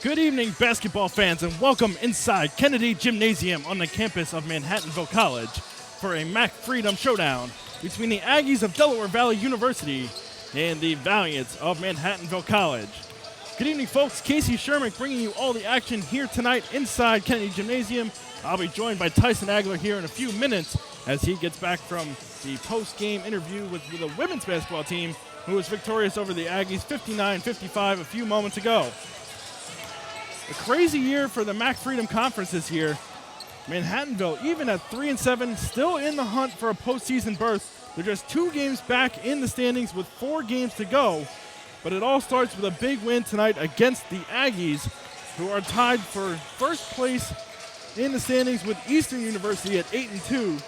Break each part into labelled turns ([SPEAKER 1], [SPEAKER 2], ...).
[SPEAKER 1] Good evening, basketball fans, and welcome inside Kennedy Gymnasium on the campus of Manhattanville College for a MAC Freedom Showdown between the Aggies of Delaware Valley University and the Valiants of Manhattanville College. Good evening, folks. Casey Sherman bringing you all the action here tonight inside Kennedy Gymnasium. I'll be joined by Tyson Agler here in a few minutes as he gets back from the post-game interview with the women's basketball team, who was victorious over the Aggies 59-55 a few moments ago. A crazy year for the MAC Freedom Conference this year. Manhattanville, even at 3-7, still in the hunt for a postseason berth. They're just 2 games back in the standings with 4 games to go. But it all starts with a big win tonight against the Aggies, who are tied for first place in the standings with Eastern University at 8-2.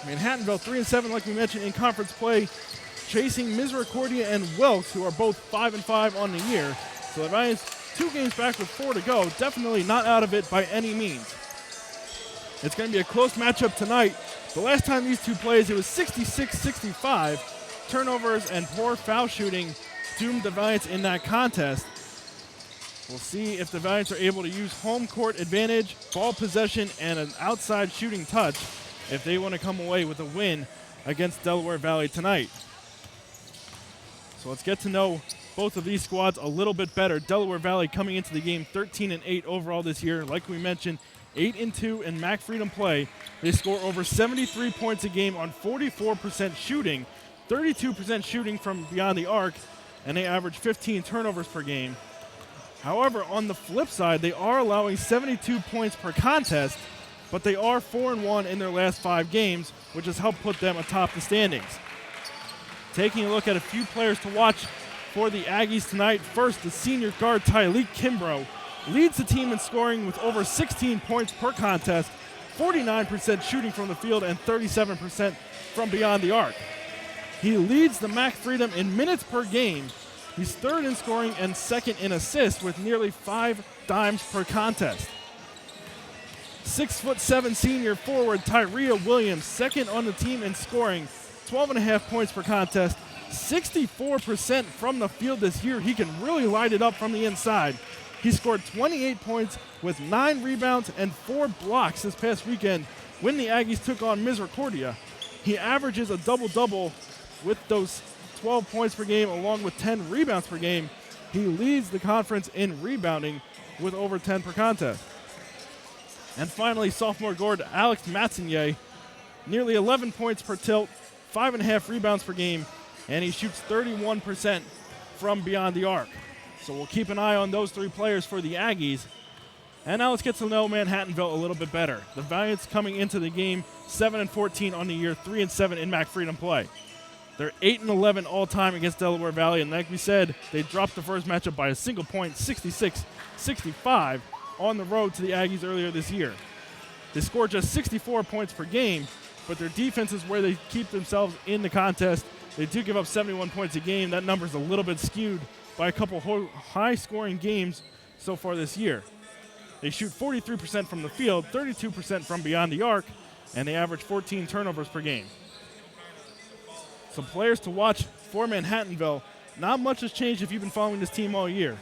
[SPEAKER 1] Manhattanville 3-7, like we mentioned, in conference play, chasing Misericordia and Wilkes, who are both 5-5 on the year. So the Valiants 2 games back with 4 to go, definitely not out of it by any means. It's going to be a close matchup tonight. The last time these two played, it was 66-65. Turnovers and poor foul shooting doomed the Valiants in that contest. We'll see if the Valiants are able to use home court advantage, ball possession, and an outside shooting touch if they want to come away with a win against Delaware Valley tonight. So let's get to know both of these squads a little bit better. Delaware Valley coming into the game 13-8 overall this year. Like we mentioned, 8-2 in MAC Freedom play. They score over 73 points a game on 44% shooting, 32% shooting from beyond the arc, and they average 15 turnovers per game. However, on the flip side, they are allowing 72 points per contest, but they are 4-1 in their last 5 games, which has helped put them atop the standings. Taking a look at a few players to watch for the Aggies tonight. First, the senior guard Tyleek Kimbrough leads the team in scoring with over 16 points per contest, 49% shooting from the field, and 37% from beyond the arc. He leads the MAC Freedom in minutes per game. He's 3rd in scoring and 2nd in assists with nearly 5 dimes per contest. 6'7" senior forward Tyria Williams, 2nd on the team in scoring, 12.5 points per contest, 64% from the field this year. He can really light it up from the inside. He scored 28 points with 9 rebounds and 4 blocks this past weekend when the Aggies took on Misericordia. He averages a double-double with those 12 points per game along with 10 rebounds per game. He leads the conference in rebounding with over 10 per contest. And finally, sophomore guard Alex Matsonye, nearly 11 points per tilt, 5.5 rebounds per game, and he shoots 31% from beyond the arc. So we'll keep an eye on those 3 players for the Aggies. And now let's get to know Manhattanville a little bit better. The Valiants coming into the game 7-14 on the year, 3-7 in MAC Freedom play. They're 8-11 all-time against Delaware Valley, and like we said, they dropped the first matchup by a single point, 66-65, on the road to the Aggies earlier this year. They scored just 64 points per game, but their defense is where they keep themselves in the contest. They do give up 71 points a game. That number's a little bit skewed by a couple high-scoring games so far this year. They shoot 43% from the field, 32% from beyond the arc, and they average 14 turnovers per game. Some players to watch for Manhattanville. Not much has changed if you've been following this team all year.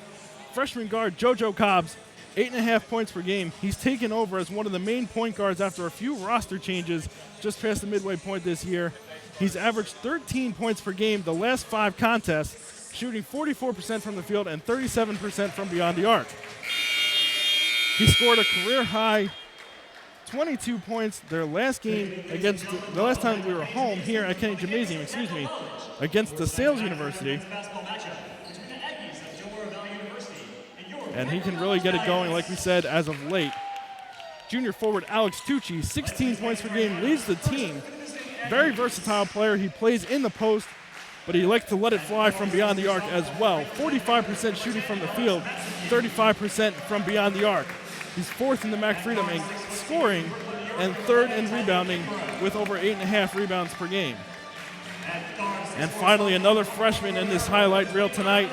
[SPEAKER 1] Freshman guard JoJo Cobbs, 8.5 points per game. He's taken over as one of the main point guards after a few roster changes just past the midway point this year. He's averaged 13 points per game the last 5 contests, shooting 44% from the field and 37% from beyond the arc. He scored a career-high 22 points their last game against the last time we were home here at Kennedy Gymnasium, against DeSales University. And he can really get it going, like we said, as of late. Junior forward Alex Tucci, 16 points per game, leads the team. Very versatile player. He plays in the post, but he likes to let it fly from beyond the arc as well. 45% shooting from the field, 35% from beyond the arc. He's 4th in the MAC Freedom in scoring and 3rd in rebounding with over 8.5 rebounds per game. And finally, another freshman in this highlight reel tonight,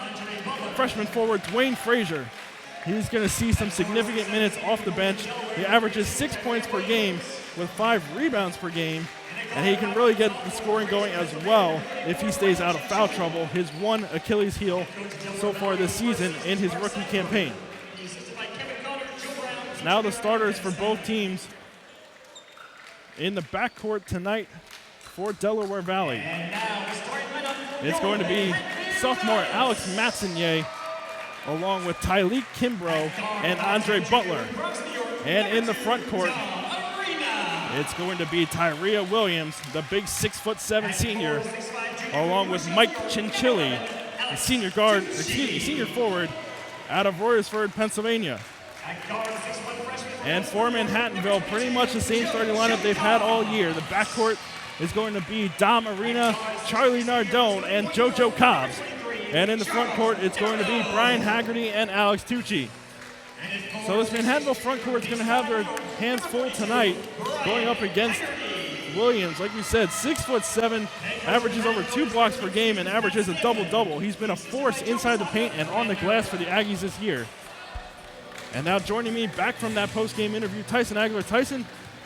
[SPEAKER 1] freshman forward Dwayne Frazier. He's going to see some significant minutes off the bench. He averages 6 points per game with 5 rebounds per game. and he can really get the scoring going as well if he stays out of foul trouble, his one Achilles heel so far this season in his rookie campaign. Now the starters for both teams in the backcourt tonight for Delaware Valley. It's going to be sophomore Alex Matsinier along with Tyleek Kimbrough and Andre Butler. And in the front court, it's going to be Tyria Williams, the big 6'7" senior, along with Mike Chinchilli, the senior forward out of Royersford, Pennsylvania. And for Manhattanville, pretty much the same starting lineup they've had all year. The backcourt is going to be Dom Arena, Charlie Nardone, and JoJo Cobbs. And in the front court, it's going to be Brian Haggerty and Alex Tucci. So this Manhattanville front court is going to have their hands full tonight, going up against Williams. Like we said, 6'7", averages over 2 blocks per game, and averages a double-double. He's been a force inside the paint and on the glass for the Aggies this year. And now joining me back from that post-game interview, Tyson Aguilar. Tyson,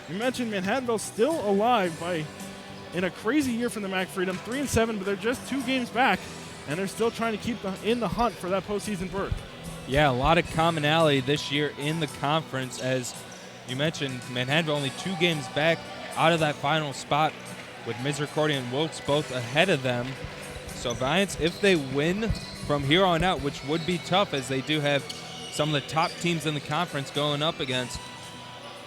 [SPEAKER 1] you mentioned Manhattanville still alive in a crazy year from the MAC Freedom, 3-7, but they're just 2 games back, and they're still trying to keep in the hunt for that postseason berth.
[SPEAKER 2] Yeah, a lot of commonality this year in the conference. As you mentioned, Manhattanville only 2 games back out of that final spot with Misericordia and Wilkes both ahead of them. So Valiants, if they win from here on out, which would be tough as they do have some of the top teams in the conference going up against,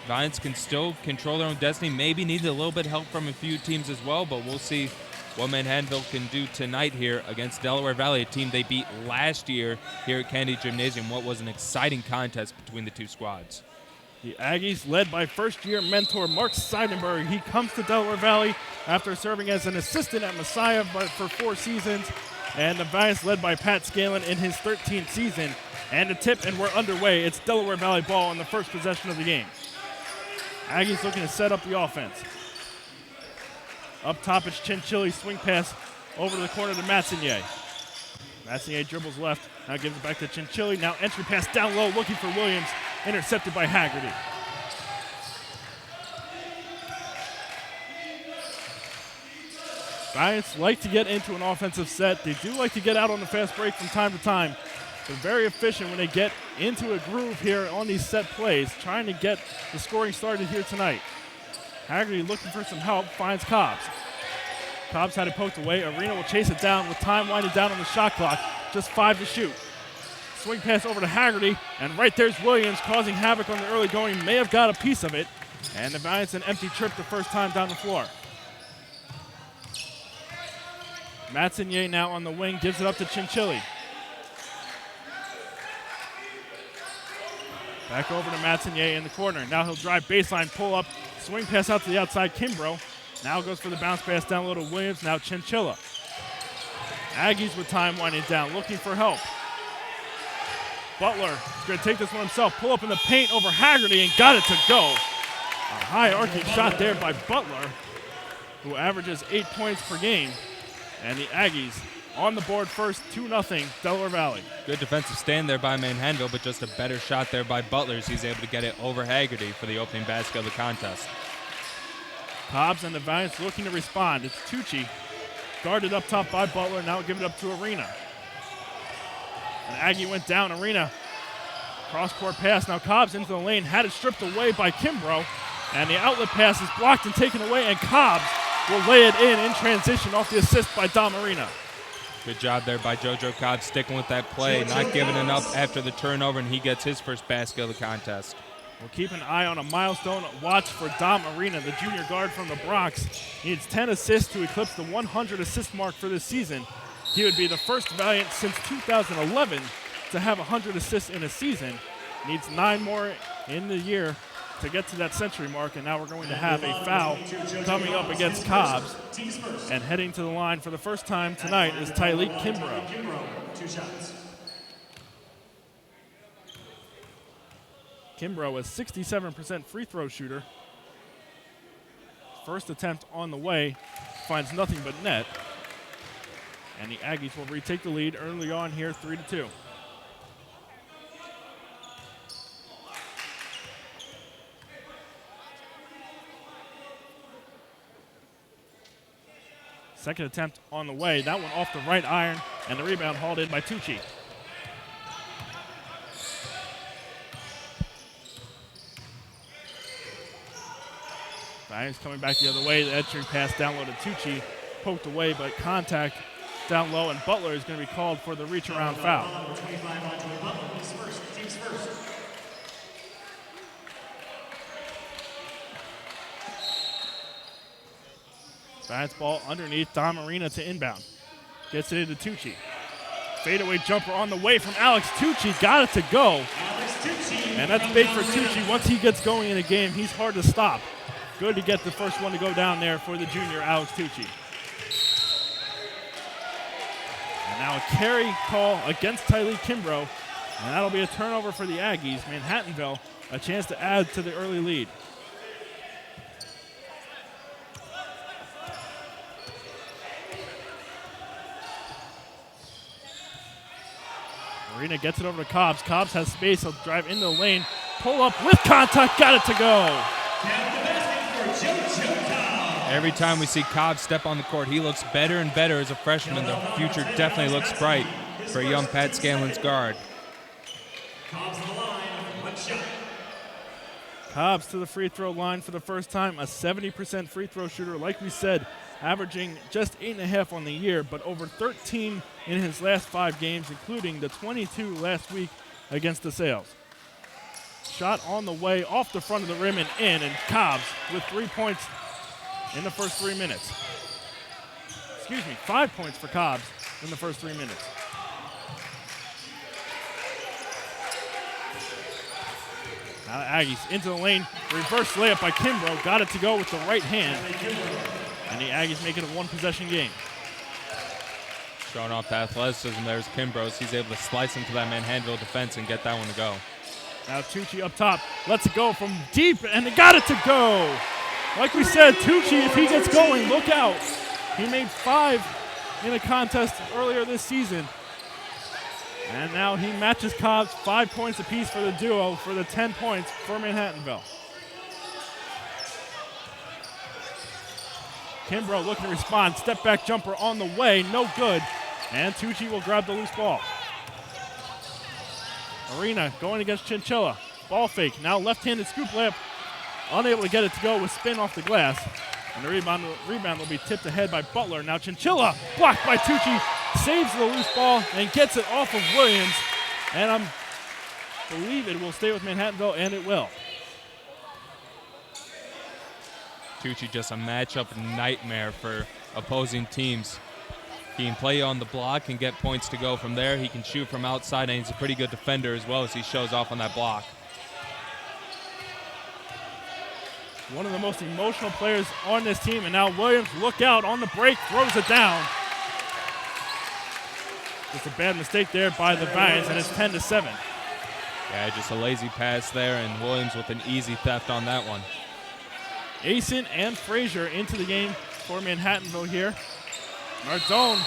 [SPEAKER 2] Valiants can still control their own destiny, maybe need a little bit of help from a few teams as well, but we'll see what Manhattanville can do tonight here against Delaware Valley, a team they beat last year here at Kennedy Gymnasium. What was an exciting contest between the 2 squads.
[SPEAKER 1] The Aggies led by first-year mentor Mark Seidenberg. He comes to Delaware Valley after serving as an assistant at Messiah for 4 seasons. And the Valiants led by Pat Scanlon in his 13th season. And a tip, and we're underway. It's Delaware Valley ball on the first possession of the game. Aggies looking to set up the offense. Up top, it's Chinchilli, swing pass over to the corner to Matsinier. Matsinier dribbles left, now gives it back to Chinchilli. Now entry pass down low, looking for Williams, intercepted by Haggerty. Giants like to get into an offensive set. They do like to get out on the fast break from time to time. They're very efficient when they get into a groove here on these set plays, trying to get the scoring started here tonight. Haggerty looking for some help, finds Cobbs. Cobbs had it poked away. Arena will chase it down with time winding down on the shot clock. Just 5 to shoot. Swing pass over to Haggerty, and right there's Williams causing havoc on the early going. May have got a piece of it, and the Valiants an empty trip the first time down the floor. Matsinier now on the wing, gives it up to Chinchilli. Back over to Matsinier in the corner. Now he'll drive baseline, pull up, swing pass out to the outside, Kimbrough. Now goes for the bounce pass down low to Williams, now Chinchilla. Aggies with time winding down, looking for help. Butler is going to take this one himself, pull up in the paint over Haggerty, and got it to go. A high arcing shot there by Butler, who averages 8 points per game. And the Aggies on the board first, 2-0, Delaware Valley.
[SPEAKER 2] Good defensive stand there by Manhattanville, but just a better shot there by Butler as he's able to get it over Haggerty for the opening basket of the contest.
[SPEAKER 1] Cobbs and the Valiants looking to respond. It's Tucci, guarded up top by Butler, now give it up to Arena. And Aggie went down, Arena. Cross-court pass, now Cobbs into the lane, had it stripped away by Kimbrough, and the outlet pass is blocked and taken away, and Cobbs will lay it in transition off the assist by Dom Arena.
[SPEAKER 2] Good job there by JoJo Cobbs, sticking with that play, not giving it up after the turnover, and he gets his first basket of the contest.
[SPEAKER 1] We'll keep an eye on a milestone watch for Dom Arena, the junior guard from the Bronx. He needs 10 assists to eclipse the 100 assist mark for this season. He would be the first Valiant since 2011 to have 100 assists in a season. Needs 9 more in the year to get to that century mark, and now we're going to have a foul coming up against Cobbs. And heading to the line for the first time tonight is Tyleek Kimbrough. Kimbrough is 67% free throw shooter. First attempt on the way, finds nothing but net. And the Aggies will retake the lead early on here, 3-2. Second attempt on the way. That one off the right iron, and the rebound hauled in by Tucci. Valiants coming back the other way. The entry pass down low to Tucci. Poked away, but contact down low, and Butler is going to be called for the reach-around foul. Valiants ball underneath. Dom Arena to inbound. Gets it into Tucci. Fadeaway jumper on the way from Alex Tucci. Got it to go. And that's big for Tucci. Once he gets going in a game, he's hard to stop. Good to get the first one to go down there for the junior, Alex Tucci. And now a carry call against Tylee Kimbrough. And that'll be a turnover for the Aggies. Manhattanville, a chance to add to the early lead. Marina gets it over to Cobbs. Cobbs has space. He'll drive into the lane. Pull up with contact. Got it to go.
[SPEAKER 2] Every time we see Cobbs step on the court, he looks better and better as a freshman. The future definitely looks bright for young Pat Scanlon's guard.
[SPEAKER 1] Cobbs to the free throw line for the first time. A 70% free throw shooter, like we said, averaging just 8.5 on the year, but over 13 in his last 5 games, including the 22 last week against the Sales. Shot on the way off the front of the rim and in, and Cobbs with 3 points in the first 3 minutes. 5 points for Cobbs in the first 3 minutes. Now the Aggies into the lane. Reverse layup by Kimbrough. Got it to go with the right hand. And the Aggies make it a one-possession game.
[SPEAKER 2] Showing off the athleticism, there's Kimbrough. He's able to slice into that Manhattanville defense and get that one to go.
[SPEAKER 1] Now Tucci up top. Lets it go from deep, and they got it to go. Like we said, Tucci, if he gets going, look out. He made 5 in a contest earlier this season. And now he matches Cobbs 5 points apiece for the duo for the 10 points for Manhattanville. Kimbrough looking to respond. Step back jumper on the way, no good. And Tucci will grab the loose ball. Arena going against Chinchilla. Ball fake, now left-handed scoop layup. Unable to get it to go with spin off the glass. And the rebound will be tipped ahead by Butler. Now Chinchilla blocked by Tucci. Saves the loose ball and gets it off of Williams. And I believe it will stay with Manhattanville, and it will.
[SPEAKER 2] Tucci just a matchup nightmare for opposing teams. He can play on the block and get points to go from there. He can shoot from outside, and he's a pretty good defender as well as he shows off on that block.
[SPEAKER 1] One of the most emotional players on this team, and now Williams, look out on the break, throws it down. Just a bad mistake there by the Valiants, and it's 10-7.
[SPEAKER 2] Yeah, just a lazy pass there, and Williams with an easy theft on that one.
[SPEAKER 1] Asen and Frazier into the game for Manhattanville here. Nardone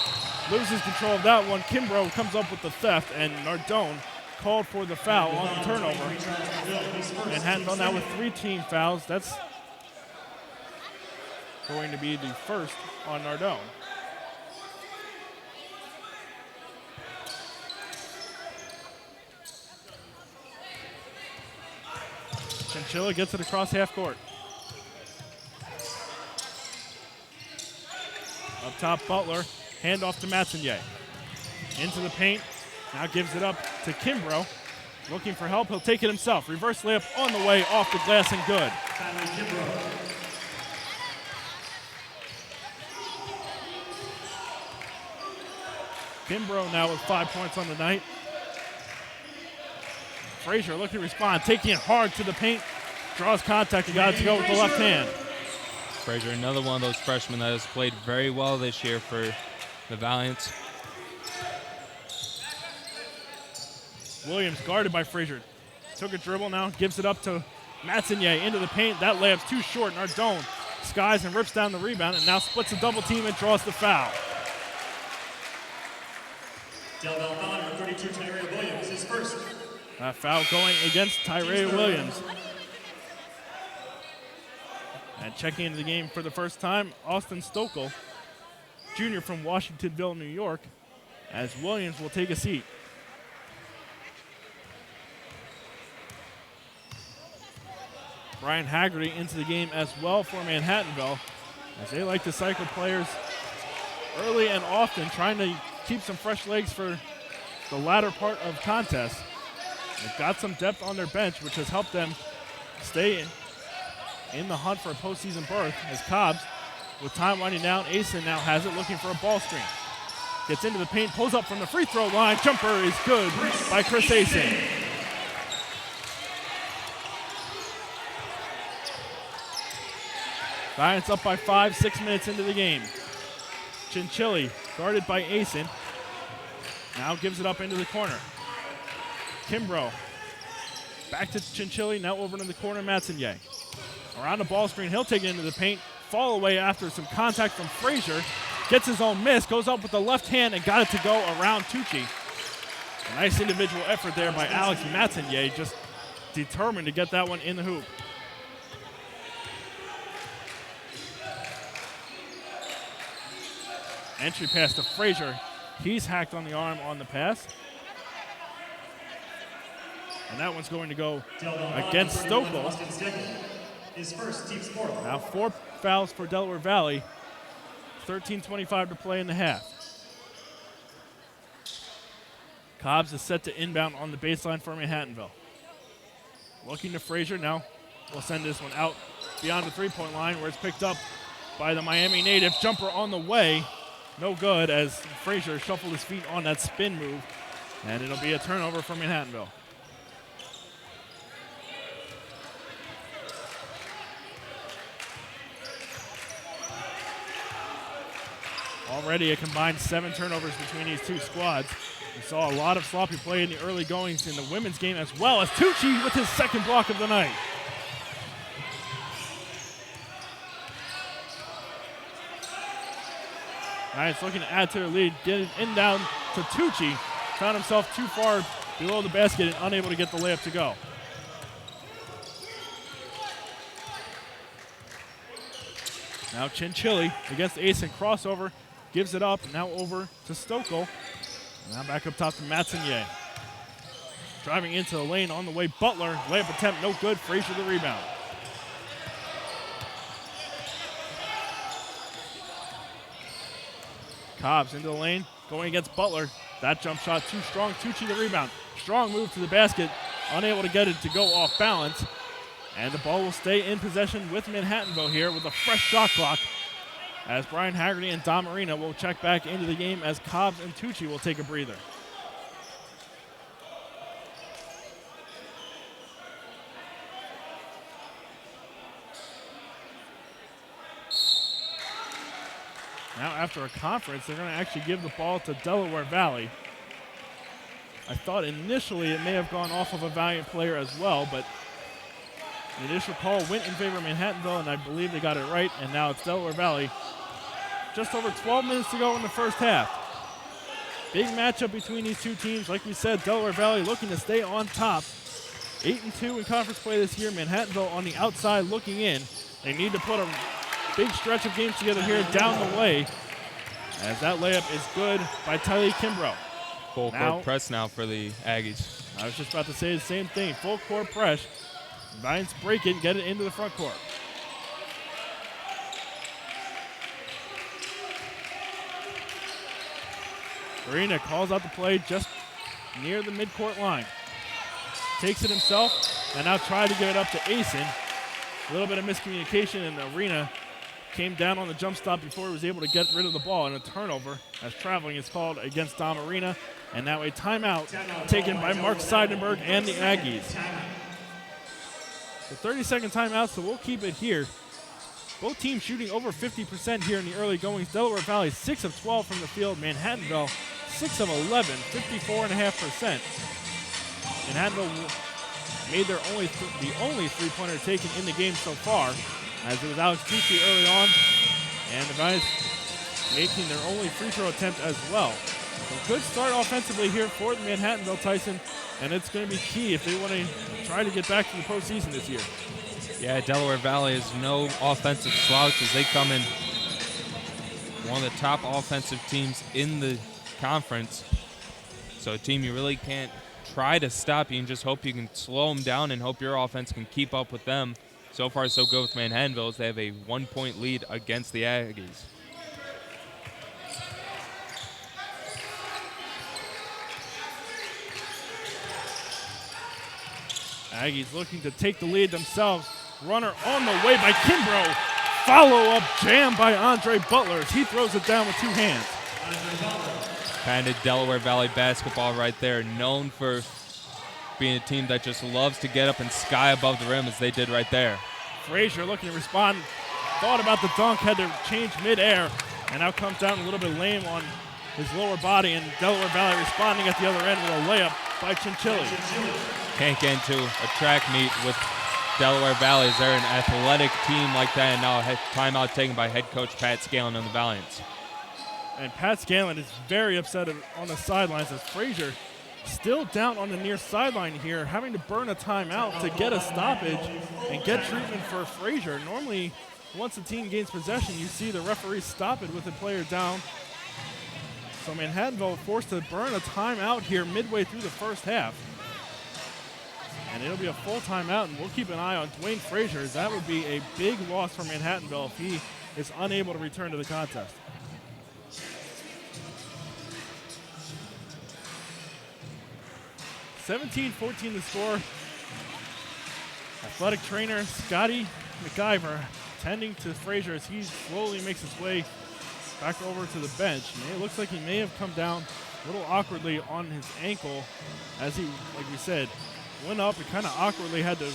[SPEAKER 1] loses control of that one. Kimbrough comes up with the theft, and Nardone called for the foul on the turnover. Manhattanville now with 3 team fouls. That's going to be the first on Nardone. Chinchilla gets it across half court. Up top, Butler. Handoff to Matsunyay. Into the paint. Now gives it up to Kimbrough. Looking for help. He'll take it himself. Reverse layup on the way, off the glass and good. Kimbrough now with 5 points on the night. Frazier looking to respond. Taking it hard to the paint. Draws contact. He got it to go with the left hand.
[SPEAKER 2] Frazier, another one of those freshmen that has played very well this year for the Valiants.
[SPEAKER 1] Williams guarded by Frazier. Took a dribble now, gives it up to Matsunyay into the paint. That layup's too short. Nardone skies and rips down the rebound and now splits a double team and draws the foul.
[SPEAKER 3] Delaware Valley, 32, Tyree Williams is first.
[SPEAKER 1] That foul going against Tyree Williams. And checking into the game for the first time, Austin Stokel junior from Washingtonville, New York, as Williams will take a seat. Brian Haggerty into the game as well for Manhattanville, as they like to cycle players early and often, trying to keep some fresh legs for the latter part of contests. They've got some depth on their bench, which has helped them stay in the hunt for a postseason berth, as Cobbs, with time winding down, Asen now has it, looking for a ball screen. Gets into the paint, pulls up from the free throw line. Jumper is good by Chris Asen. Giants up by 5, 6 minutes into the game. Chinchilli, guarded by Asen, now gives it up into the corner. Kimbrough, back to Chinchilli, now over into the corner, Matsunyay. Around the ball screen, he'll take it into the paint. Fall away after some contact from Frazier. Gets his own miss, goes up with the left hand and got it to go around Tucci. A nice individual effort there by Alex Matsunyay, just determined to get that one in the hoop. Entry pass to Frazier. He's hacked on the arm on the pass. And that one's going to go against Stokel. Now 4 fouls for Delaware Valley. 13:25 to play in the half. Cobbs is set to inbound on the baseline for Manhattanville. Looking to Frazier now. We'll send this one out beyond the three-point line where it's picked up by the Miami native. Jumper on the way. No good as Frazier shuffled his feet on that spin move. And it'll be a turnover for Manhattanville. Already a combined 7 turnovers between these two squads. We saw a lot of sloppy play in the early goings in the women's game, as well as Tucci with his second block of the night. Giants looking to add to their lead, get it in down to Tucci. Found himself too far below the basket and unable to get the layup to go. Now Chinchilli against Asen, crossover, gives it up, now over to Stokel. Now back up top to Matsunyay. Driving into the lane on the way, Butler, layup attempt, no good, Frazier the rebound. Cobbs into the lane, going against Butler. That jump shot too strong, Tucci the rebound. Strong move to the basket, unable to get it to go off balance. And the ball will stay in possession with Manhattanville here with a fresh shot clock, as Brian Haggerty and Dom Marina will check back into the game as Cobbs and Tucci will take a breather. Now after a conference, they're going to actually give the ball to Delaware Valley. I thought initially it may have gone off of a Valiant player as well, but the initial call went in favor of Manhattanville, and I believe they got it right, and now it's Delaware Valley. Just over 12 minutes to go in the first half. Big matchup between these two teams. Like we said, Delaware Valley looking to stay on top. 8-2 in conference play this year. Manhattanville on the outside looking in. They need to put a big stretch of games together here down the way, as that layup is good by Tylee Kimbrough.
[SPEAKER 2] Full court press now for the Aggies.
[SPEAKER 1] I was just about to say the same thing. Full court press. Giants break it and get it into the front court. Arena calls out the play just near the midcourt line. Takes it himself and now tried to give it up to Asen. A little bit of miscommunication, and Arena came down on the jump stop before he was able to get rid of the ball, and a turnover as traveling is called against Dom Arena. And now a timeout taken by Mark Seidenberg and the Aggies. The 30-second timeout, so we'll keep it here. Both teams shooting over 50% here in the early goings. Delaware Valley 6 of 12 from the field. Manhattanville 6 of 11, 54.5%. Manhattanville made their the only three-pointer taken in the game so far, as it was Alex Tucci early on, and the guys making their only free throw attempt as well. So good start offensively here for the Manhattanville Tyson, and it's going to be key if they want to try to get back to the postseason this year.
[SPEAKER 2] Yeah, Delaware Valley is no offensive slouch as they come in one of the top offensive teams in the conference. So a team you really can't try to stop. You can just hope you can slow them down and hope your offense can keep up with them. So far, so good with Manhattanville as they have a 1-point lead against the Aggies.
[SPEAKER 1] Aggies looking to take the lead themselves. Runner on the way by Kimbrough. Follow-up jam by Andre Butler as he throws it down with two hands.
[SPEAKER 2] Kind of Delaware Valley basketball right there, known for being a team that just loves to get up and sky above the rim as they did right there.
[SPEAKER 1] Frazier looking to respond. Thought about the dunk, had to change midair, and now comes down a little bit lame on his lower body, and Delaware Valley responding at the other end with a layup by Chinchilli.
[SPEAKER 2] Can't get into a track meet with Delaware Valley as they're an athletic team like that, and now a timeout taken by head coach Pat Scanlon on the Valiants.
[SPEAKER 1] And Pat Scanlon is very upset on the sidelines as Frazier still down on the near sideline here, having to burn a timeout to get a stoppage and get treatment for Frazier. Normally, once a team gains possession, you see the referee stop it with a player down. So Manhattanville forced to burn a timeout here midway through the first half. And it'll be a full timeout, and we'll keep an eye on Dwayne Frazier, as that would be a big loss for Manhattanville if he is unable to return to the contest. (17-14) the score. Athletic trainer Scotty McIver tending to Frazier as he slowly makes his way back over to the bench. And it looks like he may have come down a little awkwardly on his ankle as he, like we said, went up and kind of awkwardly had to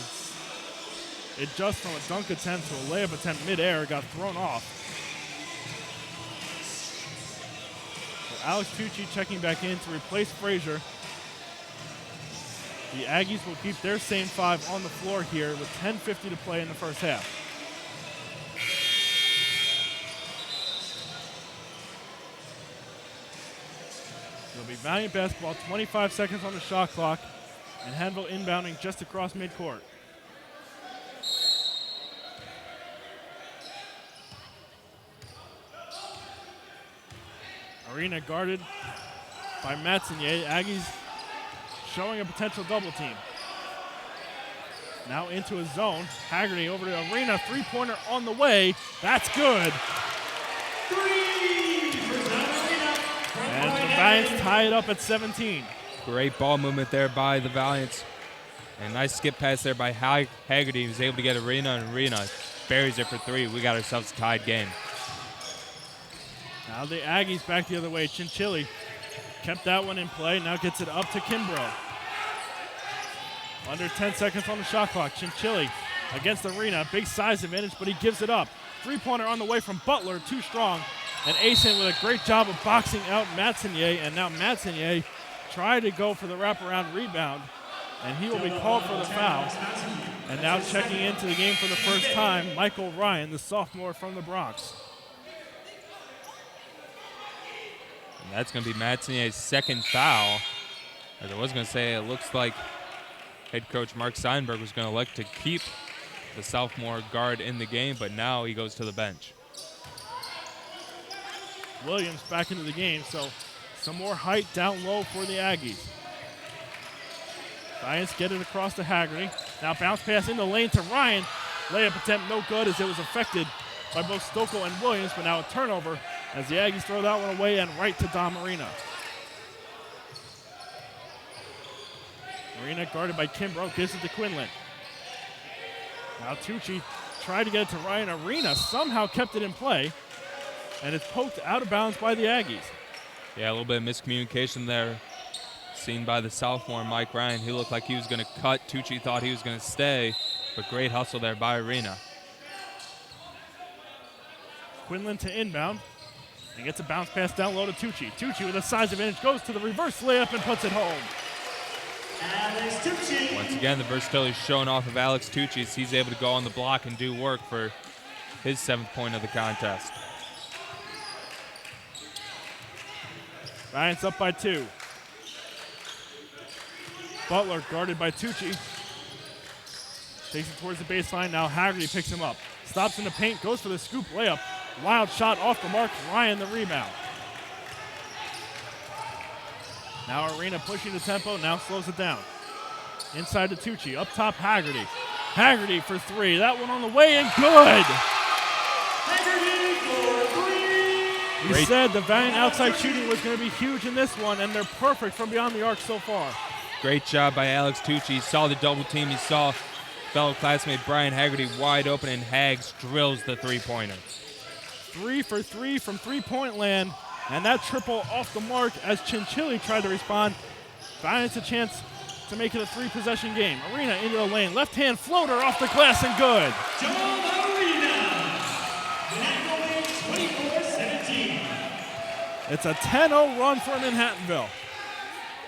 [SPEAKER 1] adjust from a dunk attempt to a layup attempt midair, got thrown off. So Alex Tucci checking back in to replace Frazier. The Aggies will keep their same five on the floor here with 10:50 to play in the first half. It'll be Valiant basketball, 25 seconds on the shot clock, and Manhattanville inbounding just across midcourt. Arena guarded by Matsinier. Aggies showing a potential double team. Now into a zone. Haggerty over to Arena. Three-pointer on the way. That's good. And the Valiants tie it up at 17.
[SPEAKER 2] Great ball movement there by the Valiants. And nice skip pass there by Haggerty. He was able to get Arena, and Arena buries it for three. We got ourselves a tied game.
[SPEAKER 1] Now the Aggies back the other way. Chinchilli kept that one in play. Now gets it up to Kimbrough. Under 10 seconds on the shot clock. Chinchilli against Arena. Big size advantage, but he gives it up. Three-pointer on the way from Butler. Too strong. And Asen with a great job of boxing out Matsinier. And now Matsinier tried to go for the wraparound rebound. And he will be called for the foul. And now checking into the game for the first time, Michael Ryan, the sophomore from the Bronx.
[SPEAKER 2] And that's going to be Matsinier's second foul. As I was going to say, it looks like head coach Mark Steinberg was going to elect to keep the sophomore guard in the game, but now he goes to the bench.
[SPEAKER 1] Williams back into the game, so some more height down low for the Aggies. Giants get it across to Haggerty. Now bounce pass in the lane to Ryan. Layup attempt no good as it was affected by both Stokel and Williams, but now a turnover as the Aggies throw that one away and right to Dom Marina. Marina guarded by Kimbrough, gives it to Quinlan. Now Tucci tried to get it to Ryan. Arena somehow kept it in play, and it's poked out of bounds by the Aggies.
[SPEAKER 2] Yeah, a little bit of miscommunication there seen by the sophomore Mike Ryan. He looked like he was going to cut. Tucci thought he was going to stay, but great hustle there by Arena.
[SPEAKER 1] Quinlan to inbound and gets a bounce pass down low to Tucci. Tucci with a size advantage goes to the reverse layup and puts it home.
[SPEAKER 3] Alex Tucci.
[SPEAKER 2] Once again, the versatility shown off of Alex Tucci as he's able to go on the block and do work for his 7th point of the contest.
[SPEAKER 1] Giants up by 2. Butler guarded by Tucci. Takes it towards the baseline. Now Haggerty picks him up. Stops in the paint, goes for the scoop layup. Wild shot off the mark. Ryan the rebound. Now Arena pushing the tempo, now slows it down. Inside to Tucci, up top Haggerty. Haggerty for three. That one on the way and good. We said the Valiant outside shooting was going to be huge in this one, and they're perfect from beyond the arc so far.
[SPEAKER 2] Great job by Alex Tucci. He saw the double team. He saw fellow classmate Brian Haggerty wide open, and Hags drills the three-pointer.
[SPEAKER 1] 3 for 3 from three-point land, and that triple off the mark as Chinchilli tried to respond. Valiant's a chance to make it a three-possession game. Arena into the lane. Left-hand floater off the glass and good. It's a 10-0 run for Manhattanville.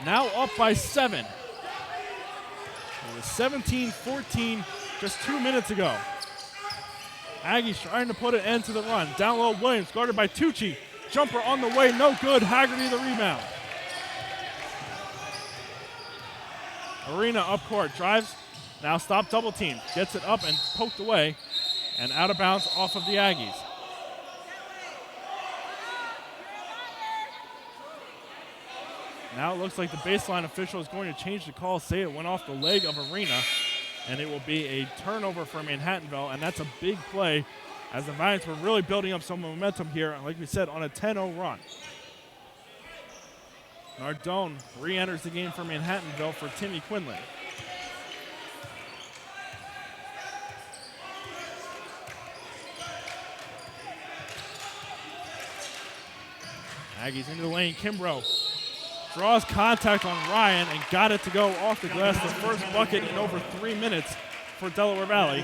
[SPEAKER 1] Now up by 7. It was 17-14 just 2 minutes ago. Aggies trying to put an end to the run. Down low, Williams guarded by Tucci. Jumper on the way, no good. Haggerty the rebound. Arena up court, drives. Now stop double team. Gets it up and poked away. And out of bounds off of the Aggies. Now it looks like the baseline official is going to change the call, say it went off the leg of Arena, and it will be a turnover for Manhattanville, and that's a big play as the Valiants were really building up some momentum here, like we said, on a 10-0 run. Nardone re-enters the game for Manhattanville for Timmy Quinlan. Aggies into the lane, Kimbrough draws contact on Ryan and got it to go off the glass. The first bucket in over 3 minutes for Delaware Valley.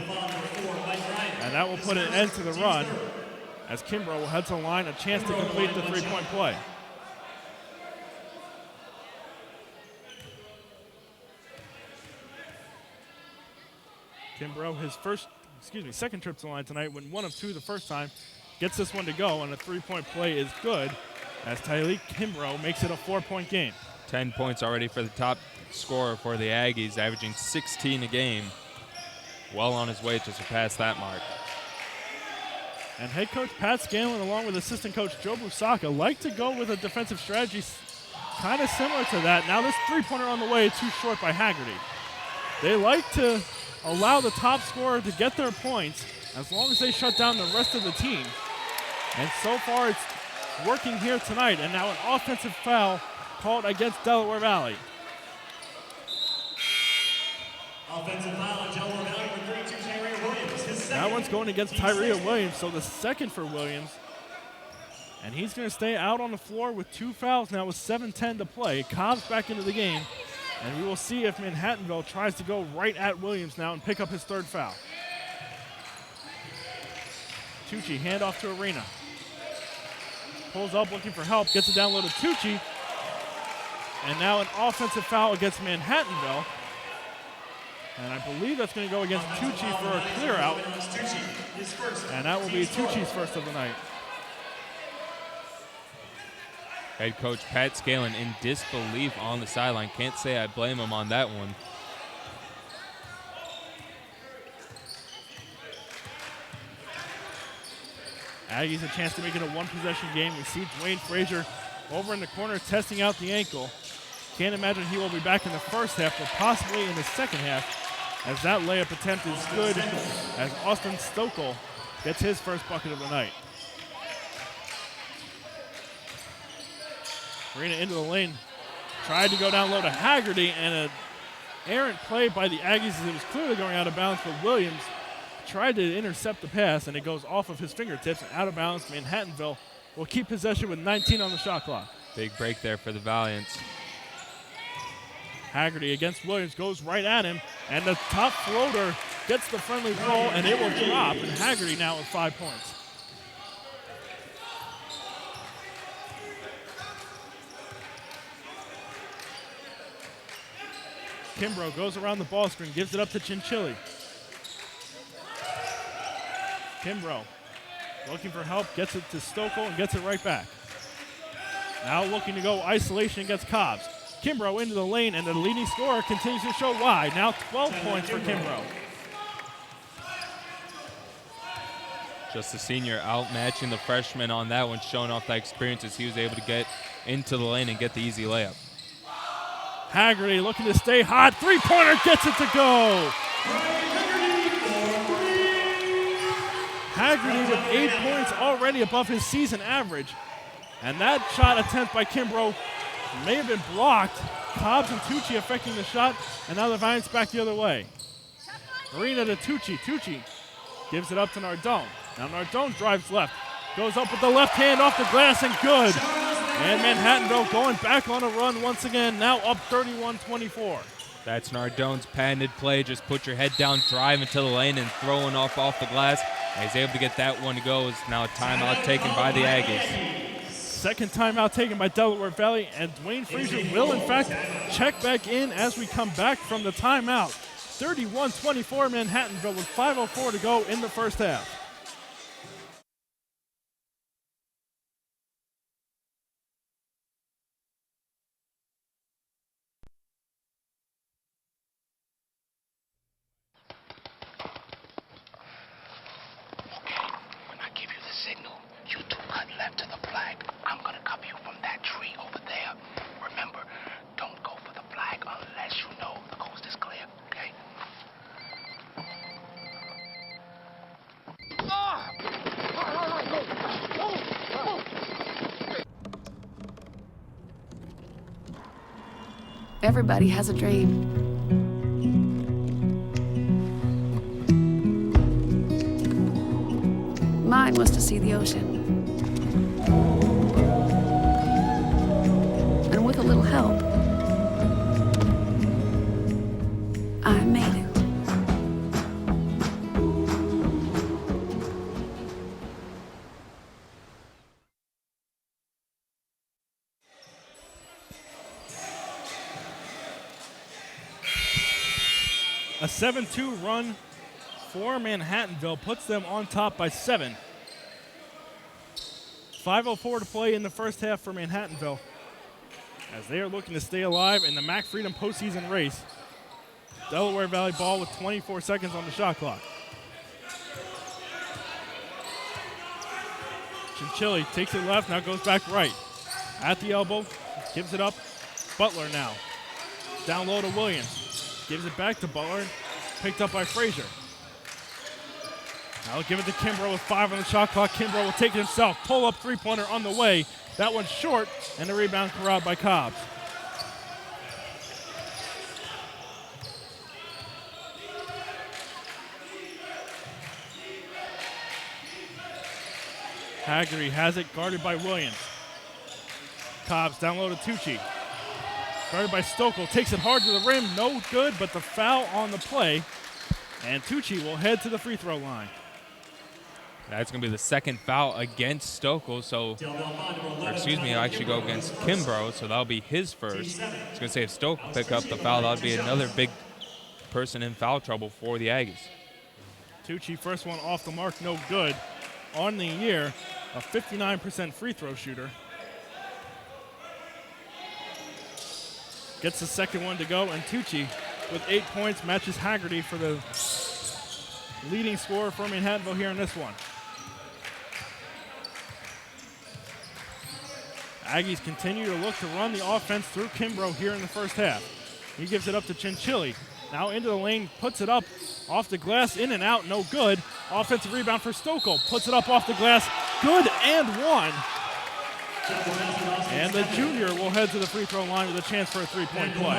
[SPEAKER 1] And that will put an end to the run as Kimbrough will head to the line, a chance to complete the three-point play. Kimbrough, his second trip to the line tonight, went 1 of 2 the first time. Gets this one to go, and a three-point play is good as Tyleek Kimbrough makes it a 4-point game.
[SPEAKER 2] 10 points already for the top scorer for the Aggies, averaging 16 a game. Well on his way to surpass that mark.
[SPEAKER 1] And head coach Pat Scanlon, along with assistant coach Joe Busaka, like to go with a defensive strategy kind of similar to that. Now this three-pointer on the way, too short by Haggerty. They like to allow the top scorer to get their points as long as they shut down the rest of the team. And so far it's working here tonight, and now an offensive foul called against Delaware Valley.
[SPEAKER 3] Offensive foul on Delaware Valley for 32, Tyria Williams. His second.
[SPEAKER 1] That one's going against Tyria Williams, so the second for Williams. And he's going to stay out on the floor with 2 fouls now with 7:10 to play. Cobb's back into the game, and we will see if Manhattanville tries to go right at Williams now and pick up his 3rd foul. Tucci, handoff to Arena. Pulls up looking for help, gets it down low to Tucci. And now an offensive foul against Manhattanville. And I believe that's going to go against Tucci for a clear out. And that will be Tucci's first of the night.
[SPEAKER 2] Head coach Pat Scanlon in disbelief on the sideline. Can't say I blame him on that one.
[SPEAKER 1] Aggies a chance to make it a 1-possession game. We see Dwayne Frazier over in the corner testing out the ankle. Can't imagine he will be back in the first half, but possibly in the second half, as that layup attempt is good as Austin Stokel gets his first bucket of the night. Arena into the lane. Tried to go down low to Haggerty, and an errant play by the Aggies as it was clearly going out of bounds, but Williams tried to intercept the pass, and it goes off of his fingertips and out of bounds. Manhattanville will keep possession with 19 on the shot clock.
[SPEAKER 2] Big break there for the Valiants.
[SPEAKER 1] Haggerty against Williams, goes right at him, and the top floater gets the friendly roll, and it will drop, and Haggerty now with 5 points. Kimbrough goes around the ball screen, gives it up to Chinchilli. Kimbrough looking for help, gets it to Stokel and gets it right back. Now looking to go isolation against Cobbs. Kimbrough into the lane, and the leading scorer continues to show why. Now 12 points for Kimbrough.
[SPEAKER 2] Just the senior outmatching the freshman on that one, showing off that experience as he was able to get into the lane and get the easy layup.
[SPEAKER 1] Haggerty looking to stay hot. Three-pointer gets it to go. Haggerty with 8 points already above his season average. And that shot attempt by Kimbrough may have been blocked. Cobbs and Tucci affecting the shot, and now the Vines back the other way. Marina to Tucci. Tucci gives it up to Nardone. Now Nardone drives left. Goes up with the left hand off the glass and good. And Manhattanville going back on a run once again, now up 31-24.
[SPEAKER 2] That's Nardone's patented play. Just put your head down, drive into the lane, and throwing off the glass. And he's able to get that one to go. It's now a timeout taken by the Aggies.
[SPEAKER 1] Second timeout taken by Delaware Valley, and Dwayne Frazier will, in fact, check back in as we come back from the timeout. 31-24 Manhattanville with 5:04 to go in the first half.
[SPEAKER 4] Everybody has a dream. Mine was to see the ocean. And with a little help, I made it.
[SPEAKER 1] A 7-2 run for Manhattanville puts them on top by 7. 5:04 to play in the first half for Manhattanville as they are looking to stay alive in the MAC Freedom postseason race. Delaware Valley ball with 24 seconds on the shot clock. Chinchilli takes it left, now goes back right. At the elbow, gives it up. Butler now. Down low to Williams. Gives it back to Butler, picked up by Frazier. Now he'll give it to Kimbrough with 5 on the shot clock. Kimbrough will take it himself. Pull-up three-pointer on the way. That one's short, and the rebound corralled by Cobbs. Haggerty has it, guarded by Williams. Cobbs down low to Tucci. Guarded by Stokel, takes it hard to the rim, no good, but the foul on the play. And Tucci will head to the free throw line.
[SPEAKER 2] That's going to be the second foul against Stokel, actually go against Kimbrough, so that'll be his first. I was going to say if Stokel pick up the foul, that would be another big person in foul trouble for the Aggies.
[SPEAKER 1] Tucci, first one off the mark, no good. On the year, a 59% free throw shooter. Gets the second one to go, and Tucci, with 8 points, matches Haggerty for the leading scorer for Manhattanville here in this one. Aggies continue to look to run the offense through Kimbrough here in the first half. He gives it up to Chinchilli. Now into the lane, puts it up off the glass, in and out, no good. Offensive rebound for Stokel, puts it up off the glass, good and one. And the junior will head to the free throw line with a chance for a three-point play.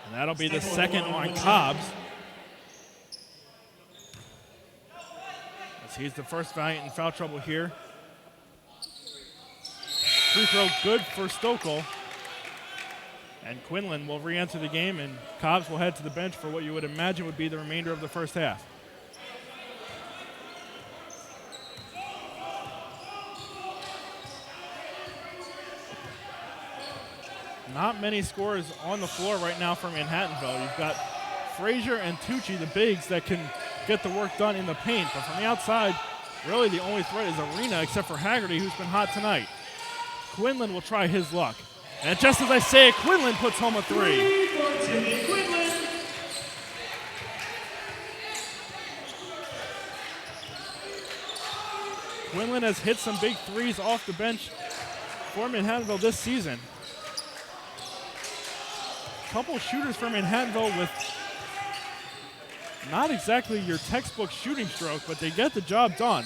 [SPEAKER 1] And that'll be the second on Cobbs. As he's the first Valiant in foul trouble here. Free throw good for Stokel. And Quinlan will re-enter the game, and Cobbs will head to the bench for what you would imagine would be the remainder of the first half. Not many scorers on the floor right now for Manhattanville. You've got Frazier and Tucci, the bigs, that can get the work done in the paint. But from the outside, really the only threat is Arena, except for Haggerty, who's been hot tonight. Quinlan will try his luck. And just as I say it, Quinlan puts home a three. Quinlan has hit some big threes off the bench for Manhattanville this season. Couple shooters for Manhattanville with not exactly your textbook shooting stroke, but they get the job done.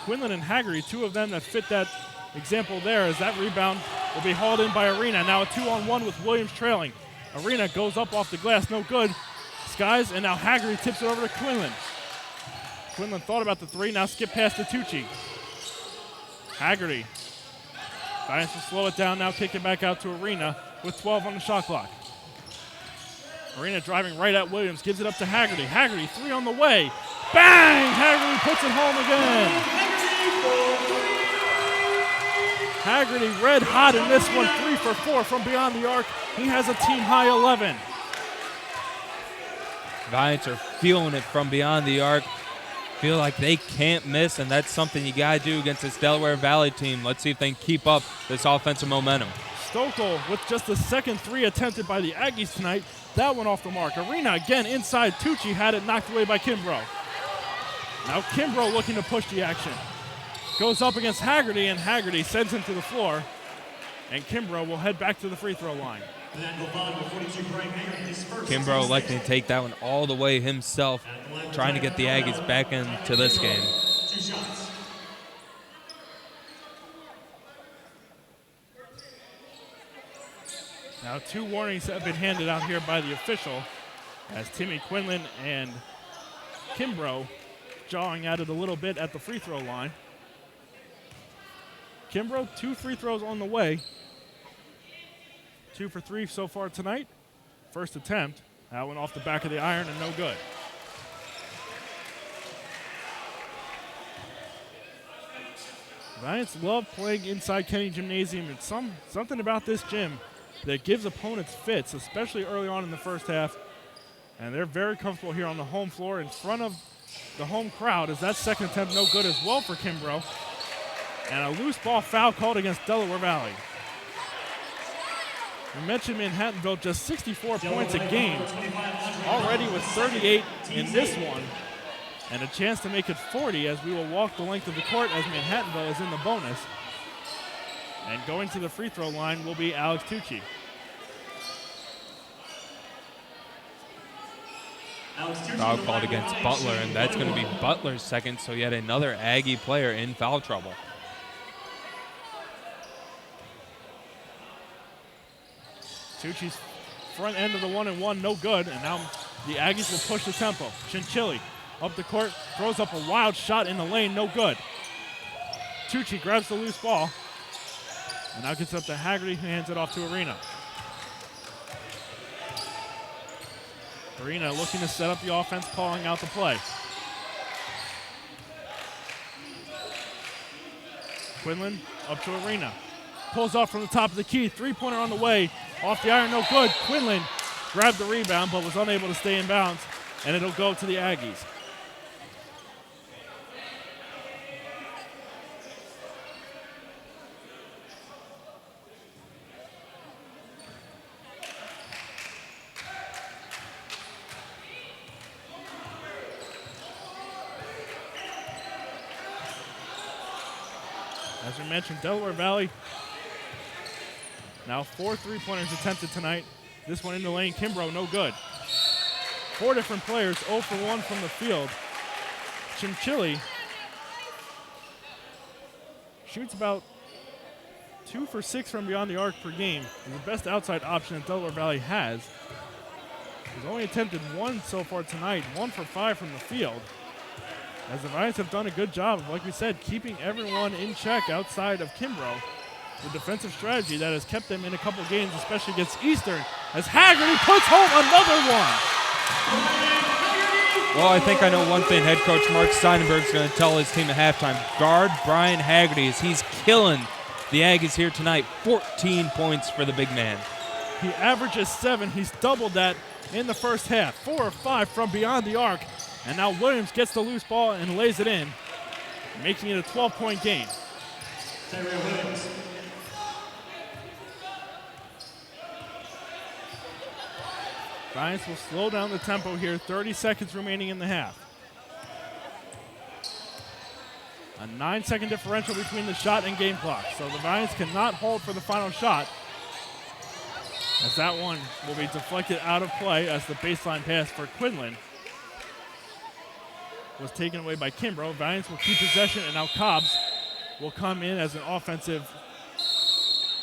[SPEAKER 1] Quinlan and Haggerty, two of them that fit that example there, as that rebound will be hauled in by Arena. Now a 2-on-1 with Williams trailing. Arena goes up off the glass, no good. Skies, and now Haggerty tips it over to Quinlan. Quinlan thought about the three, now skip past to Tucci. Haggerty. Giants will slow it down, now kick it back out to Arena with 12 on the shot clock. Arena driving right at Williams, gives it up to Haggerty. Haggerty, three on the way. Bang! Haggerty puts it home again. Haggerty red hot in this one, 3 for 4 from beyond the arc. He has a team high 11.
[SPEAKER 2] Giants are feeling it from beyond the arc. Feel like they can't miss, and that's something you got to do against this Delaware Valley team. Let's see if they can keep up this offensive momentum.
[SPEAKER 1] Stokel with just the second three attempted by the Aggies tonight. That one off the mark. Arena again inside. Tucci had it knocked away by Kimbrough. Now Kimbrough looking to push the action. Goes up against Haggerty, and Haggerty sends him to the floor. And Kimbrough will head back to the free throw line.
[SPEAKER 2] Kimbrough electing to take that one all the way himself, trying to get the Aggies back into this game.
[SPEAKER 1] Now 2 warnings have been handed out here by the official as Timmy Quinlan and Kimbrough jawing at it a little bit at the free throw line. Kimbrough, 2 free throws on the way. 2 for 3 so far tonight. First attempt, that went off the back of the iron and no good. Giants love playing inside Kenny Gymnasium. It's something about this gym that gives opponents fits, especially early on in the first half. And they're very comfortable here on the home floor in front of the home crowd, as that second attempt no good as well for Kimbrough. And a loose ball foul called against Delaware Valley. We mentioned Manhattanville, just 64 points a game, already with 38 in this one, and a chance to make it 40 as we will walk the length of the court as Manhattanville is in the bonus. And going to the free throw line will be Alex Tucci.
[SPEAKER 2] Foul called against Butler, and that's going to be Butler's second, so yet another Aggie player in foul trouble.
[SPEAKER 1] Tucci's front end of the 1-and-1, no good, and now the Aggies will push the tempo. Chinchilli up the court, throws up a wild shot in the lane, no good. Tucci grabs the loose ball, and now gets up to Haggerty, who hands it off to Arena. Arena looking to set up the offense, calling out the play. Quinlan up to Arena. Pulls off from the top of the key. Three-pointer on the way. Off the iron, no good. Quinlan grabbed the rebound but was unable to stay in bounds, and it'll go to the Aggies. As we mentioned, Delaware Valley, now 4 3-pointers attempted tonight. This one in the lane, Kimbrough, no good. 4 different players, 0 for 1 from the field. Chinchilli shoots about 2 for 6 from beyond the arc per game. He's the best outside option that Delaware Valley has. He's only attempted 1 so far tonight, 1 for 5 from the field. As the Giants have done a good job, like we said, keeping everyone in check outside of Kimbrough. The defensive strategy that has kept them in a couple games, especially against Eastern, as Haggerty puts home another one.
[SPEAKER 2] Well, I think I know one thing head coach Mark Steinberg's going to tell his team at halftime. Guard Brian Haggerty as he's killing the Aggies here tonight. 14 points for the big man.
[SPEAKER 1] He averages 7. He's doubled that in the first half. 4 or 5 from beyond the arc. And now Williams gets the loose ball and lays it in, making it a 12-point game.
[SPEAKER 3] Williams.
[SPEAKER 1] Giants will slow down the tempo here. 30 seconds remaining in the half. A 9-second differential between the shot and game clock. So the Valiants cannot hold for the final shot, as that one will be deflected out of play as the baseline pass for Quinlan was taken away by Kimbrough. Valiants will keep possession, and now Cobbs will come in as an offensive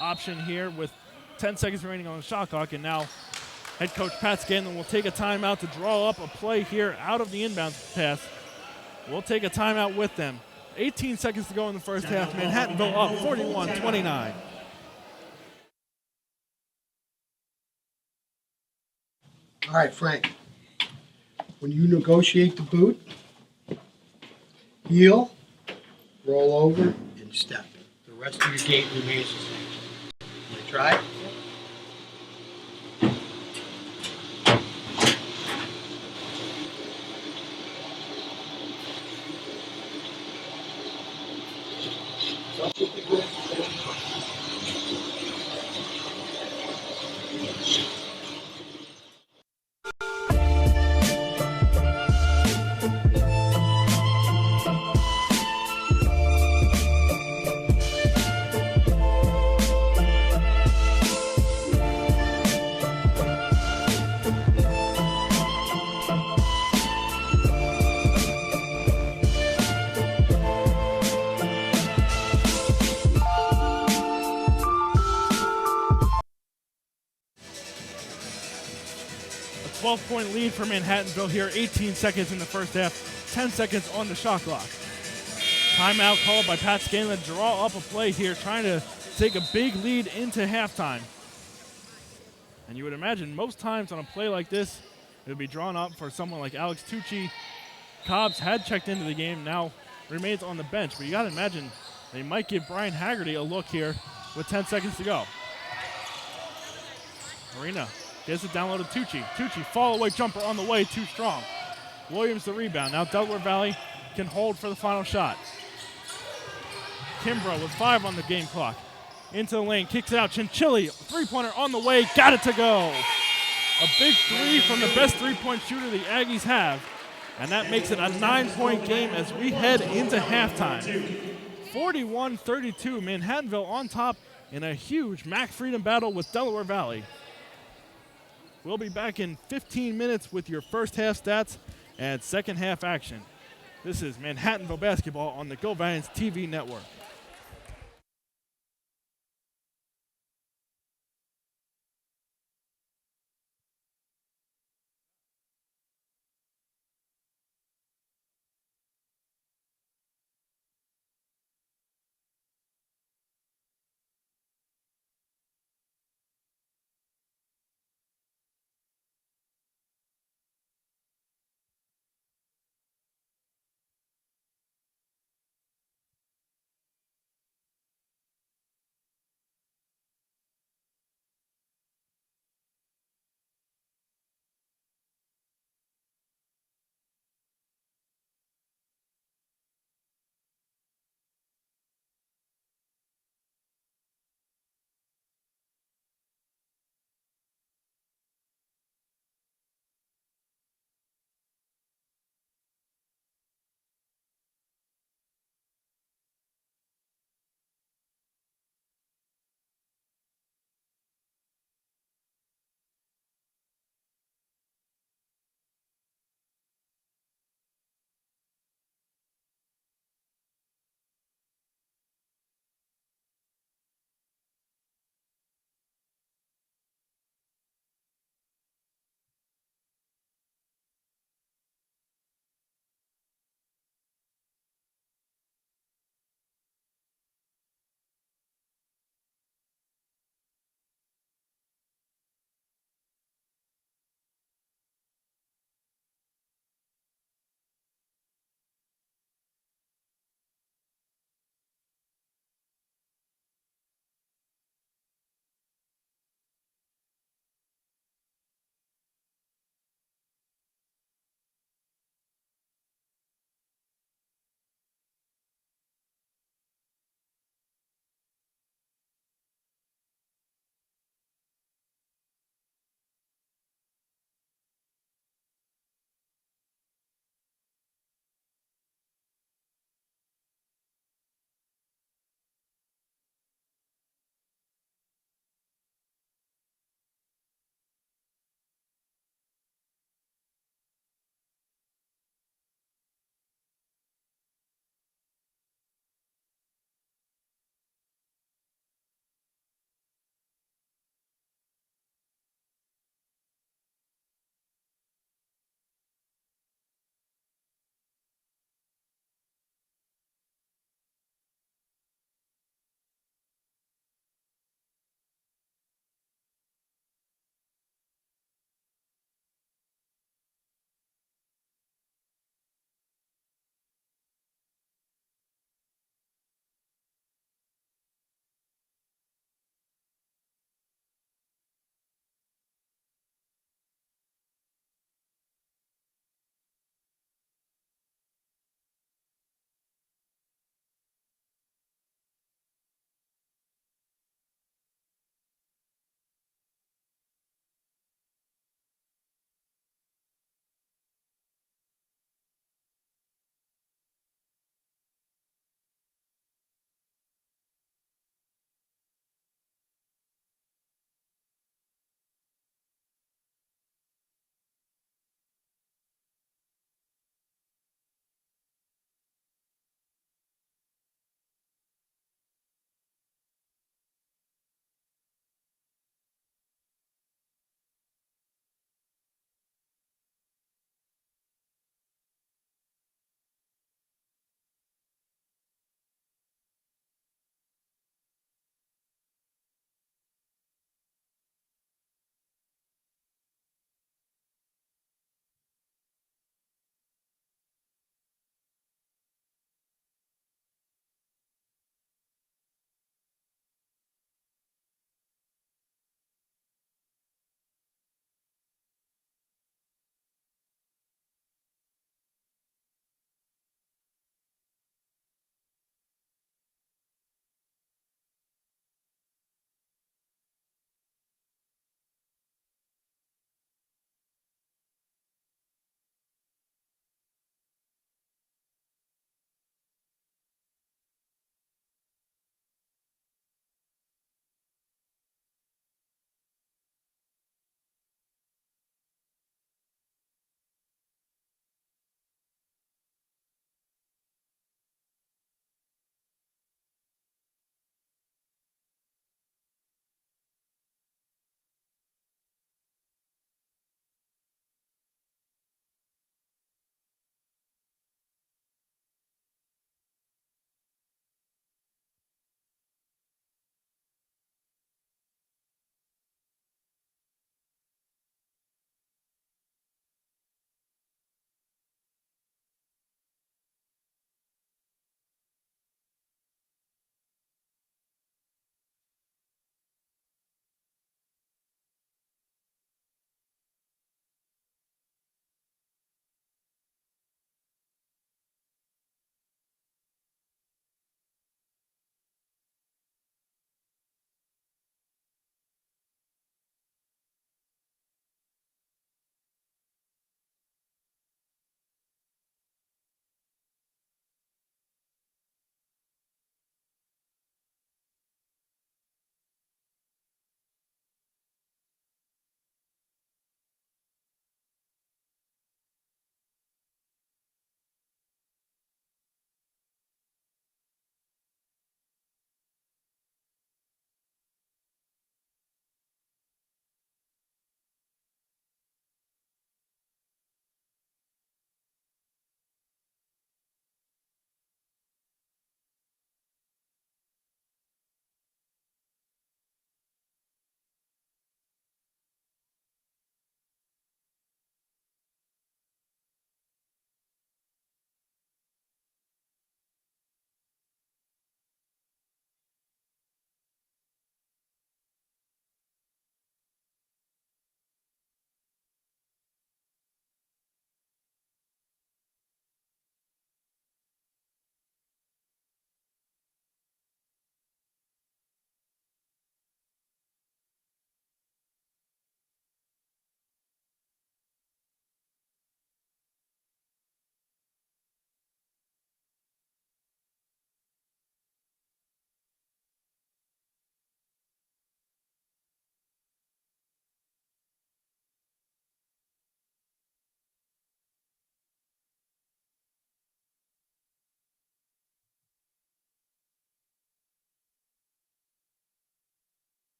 [SPEAKER 1] option here with 10 seconds remaining on the shot clock. And now head coach Pat Scanlon will take a timeout to draw up a play here out of the inbound pass. We'll take a timeout with them. 18 seconds to go in the first half. Manhattanville up 41-29.
[SPEAKER 5] All right, Frank. When you negotiate the boot, heel, roll over, and step. The rest of your gait remains the same. Want to try it?
[SPEAKER 1] A 12-point lead for Manhattanville here. 18 seconds in the first half. 10 seconds on the shot clock. Timeout called by Pat Scanlon. Draw up a play here, trying to take a big lead into halftime. And you would imagine most times on a play like this, it would be drawn up for someone like Alex Tucci. Cobbs had checked into the game, now remains on the bench. But you got to imagine they might give Brian Haggerty a look here with 10 seconds to go. Marina gets it down low to Tucci. Tucci, fall away jumper on the way, too strong. Williams the rebound. Now Delaware Valley can hold for the final shot. Kimbrough with 5 on the game clock. Into the lane, kicks it out. Chinchilli, three-pointer on the way, got it to go. A big three from the best three-point shooter the Aggies have. And that makes it a 9-point game as we head into halftime. 41-32, Manhattanville on top in a huge MAC Freedom battle with Delaware Valley. We'll be back in 15 minutes with your first half stats and second half action. This is Manhattanville basketball on the Go Valiants TV network.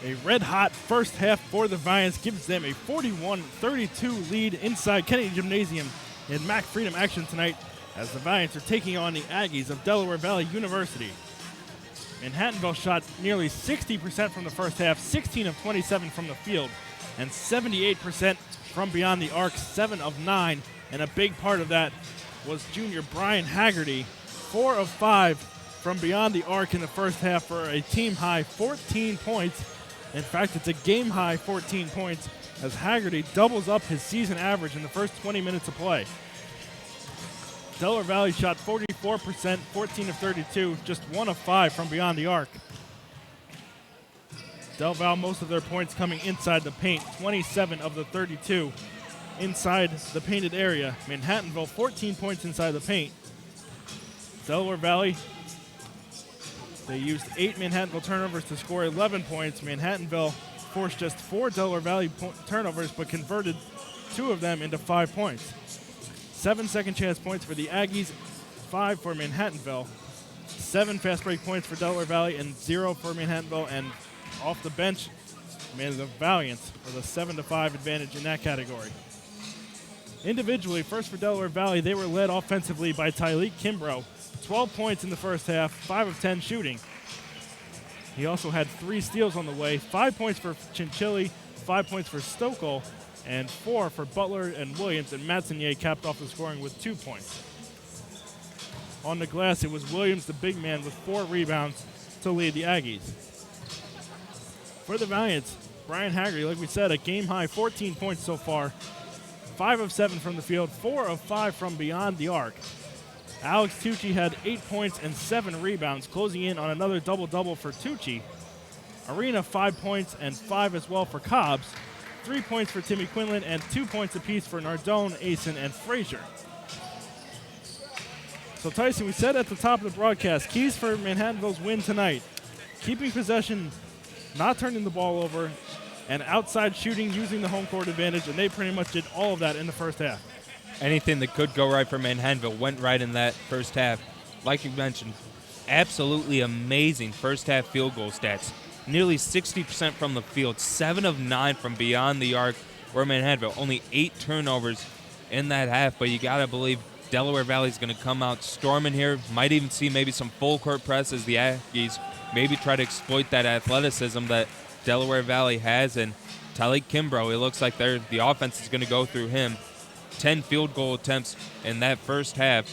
[SPEAKER 1] A red-hot first half for the Valiants gives them a 41-32 lead inside Kennedy Gymnasium in Mac Freedom action tonight as the Valiants are taking on the Aggies of Delaware Valley University. Manhattanville shot nearly 60% from the first half, 16 of 27 from the field, and 78% from beyond the arc, 7 of 9. And a big part of that was junior Brian Haggerty, 4 of 5 from beyond the arc in the first half for a team-high 14 points. In fact, it's a game-high 14 points as Haggerty doubles up his season average in the first 20 minutes of play. Delaware Valley shot 44%, 14 of 32, just 1 of 5 from beyond the arc. Del Val, most of their points coming inside the paint, 27 of the 32 inside the painted area. Manhattanville, 14 points inside the paint. Delaware Valley, they used 8 Manhattanville turnovers to score 11 points. Manhattanville forced just 4 Delaware Valley turnovers, but converted 2 of them into 5 points. 7 second chance points for the Aggies, 5 for Manhattanville. 7 fast break points for Delaware Valley and 0 for Manhattanville. And off the bench, the Valiants with a 7-5 advantage in that category. Individually, first for Delaware Valley, they were led offensively by Tyleek Kimbrough. 12 points in the first half, 5 of 10 shooting. He also had 3 steals on the way, 5 points for Chinchilli, 5 points for Stokel, and 4 for Butler and Williams, and Matsonier capped off the scoring with 2 points. On the glass, it was Williams, the big man, with 4 rebounds to lead the Aggies. For the Valiants, Brian Haggerty, like we said, a game-high 14 points so far, 5 of 7 from the field, 4 of 5 from beyond the arc. Alex Tucci had 8 points and 7 rebounds, closing in on another double-double for Tucci. Arena, 5 points and 5 as well for Cobbs. 3 points for Timmy Quinlan and 2 points apiece for Nardone, Asen, and Frazier. So Tyson, we said at the top of the broadcast, keys for Manhattanville's win tonight. Keeping possession, not turning the ball over, and outside shooting using the home court advantage, and they pretty much did all of that in the first half.
[SPEAKER 2] Anything that could go right for Manhattanville went right in that first half. Like you mentioned, absolutely amazing first half field goal stats. Nearly 60% from the field, 7 of 9 from beyond the arc for Manhattanville. Only 8 turnovers in that half, but you got to believe Delaware Valley's going to come out storming here. Might even see maybe some full court press as the Aggies maybe try to exploit that athleticism that Delaware Valley has. And Tyleek Kimbrough, it looks like the offense is going to go through him. 10 field goal attempts in that first half,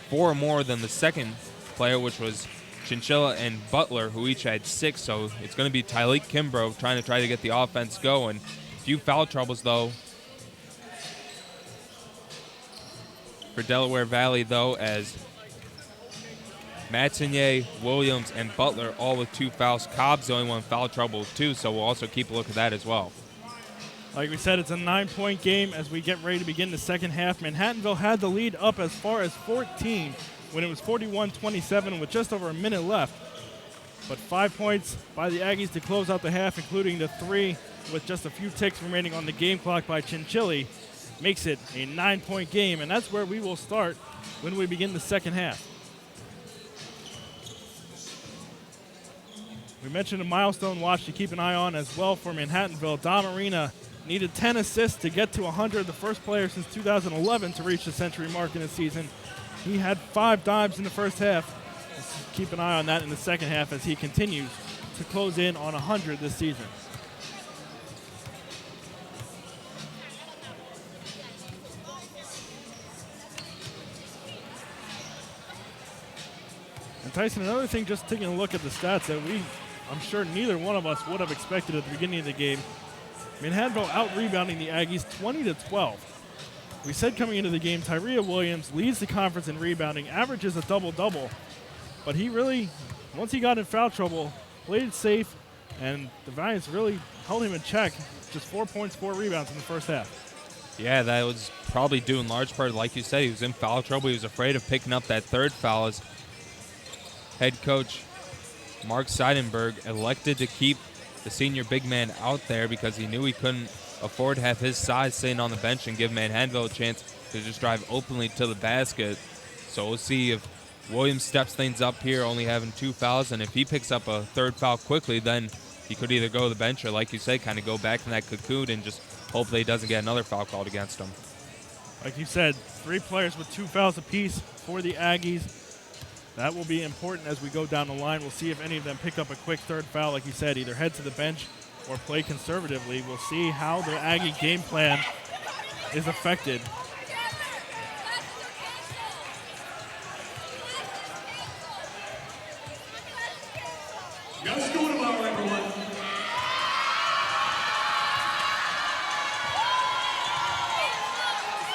[SPEAKER 2] 4 more than the second player, which was Chinchilla and Butler, who each had 6. So it's going to be Tyleek Kimbrough trying to get the offense going. A few foul troubles, though, for Delaware Valley, though, as Matsonier, Williams, and Butler all with 2 fouls. Cobb's the only one foul trouble with 2, so we'll also keep a look at that as well.
[SPEAKER 1] Like we said, it's a 9-point game as we get ready to begin the second half. Manhattanville had the lead up as far as 14 when it was 41-27 with just over a minute left. But 5 points by the Aggies to close out the half, including the 3 with just a few ticks remaining on the game clock by Chinchilli, makes it a 9-point game, and that's where we will start when we begin the second half. We mentioned a milestone watch to keep an eye on as well for Manhattanville. Dom Arena needed 10 assists to get to 100, the first player since 2011 to reach the century mark in a season. He had 5 dimes in the first half. Let's keep an eye on that in the second half as he continues to close in on 100 this season. And Tyson, another thing, just taking a look at the stats that I'm sure neither one of us would have expected at the beginning of the game. Manhattanville out-rebounding the Aggies 20-12. We said coming into the game, Tyria Williams leads the conference in rebounding, averages a double-double. But he really, once he got in foul trouble, played it safe, and the Valiants really held him in check. Just 4 points, 4 rebounds in the first half.
[SPEAKER 2] Yeah, that was probably due in large part, like you said, he was in foul trouble. He was afraid of picking up that third foul as head coach Mark Seidenberg elected to keep the senior big man out there because he knew he couldn't afford to have his size sitting on the bench and give Manhattanville a chance to just drive openly to the basket. So we'll see if Williams steps things up here, only having 2 fouls, and if he picks up a third foul quickly, then he could either go to the bench or, like you said, kind of go back in that cocoon and just hopefully he doesn't get another foul called against him.
[SPEAKER 1] Like you said, 3 players with 2 fouls apiece for the Aggies. That will be important as we go down the line. We'll see if any of them pick up a quick third foul, like you said, either head to the bench or play conservatively. We'll see how the Aggie game plan is affected.
[SPEAKER 3] Go school tomorrow, everyone.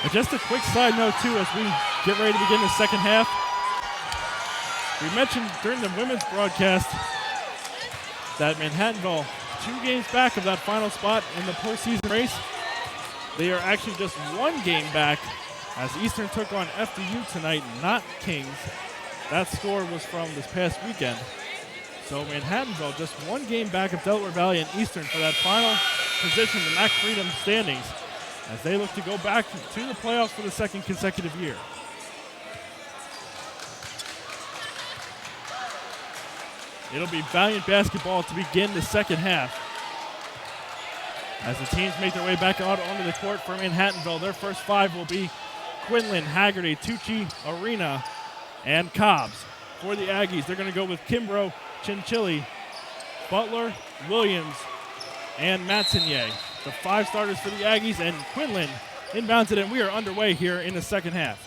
[SPEAKER 1] And just a quick side note, too, as we get ready to begin the second half. We mentioned during the women's broadcast that Manhattanville, 2 games back of that final spot in the postseason race. They are actually just 1 game back as Eastern took on FDU tonight, not Kings. That score was from this past weekend. So Manhattanville just 1 game back of Delaware Valley and Eastern for that final position, the MAC Freedom standings, as they look to go back to the playoffs for the 2nd consecutive year. It'll be valiant basketball to begin the second half. As the teams make their way back out onto the court for Manhattanville, their first 5 will be Quinlan, Haggerty, Tucci, Arena, and Cobbs. For the Aggies, they're going to go with Kimbrough, Chinchilli, Butler, Williams, and Matsinier. The 5 starters for the Aggies, and Quinlan inbounds it, and we are underway here in the second half.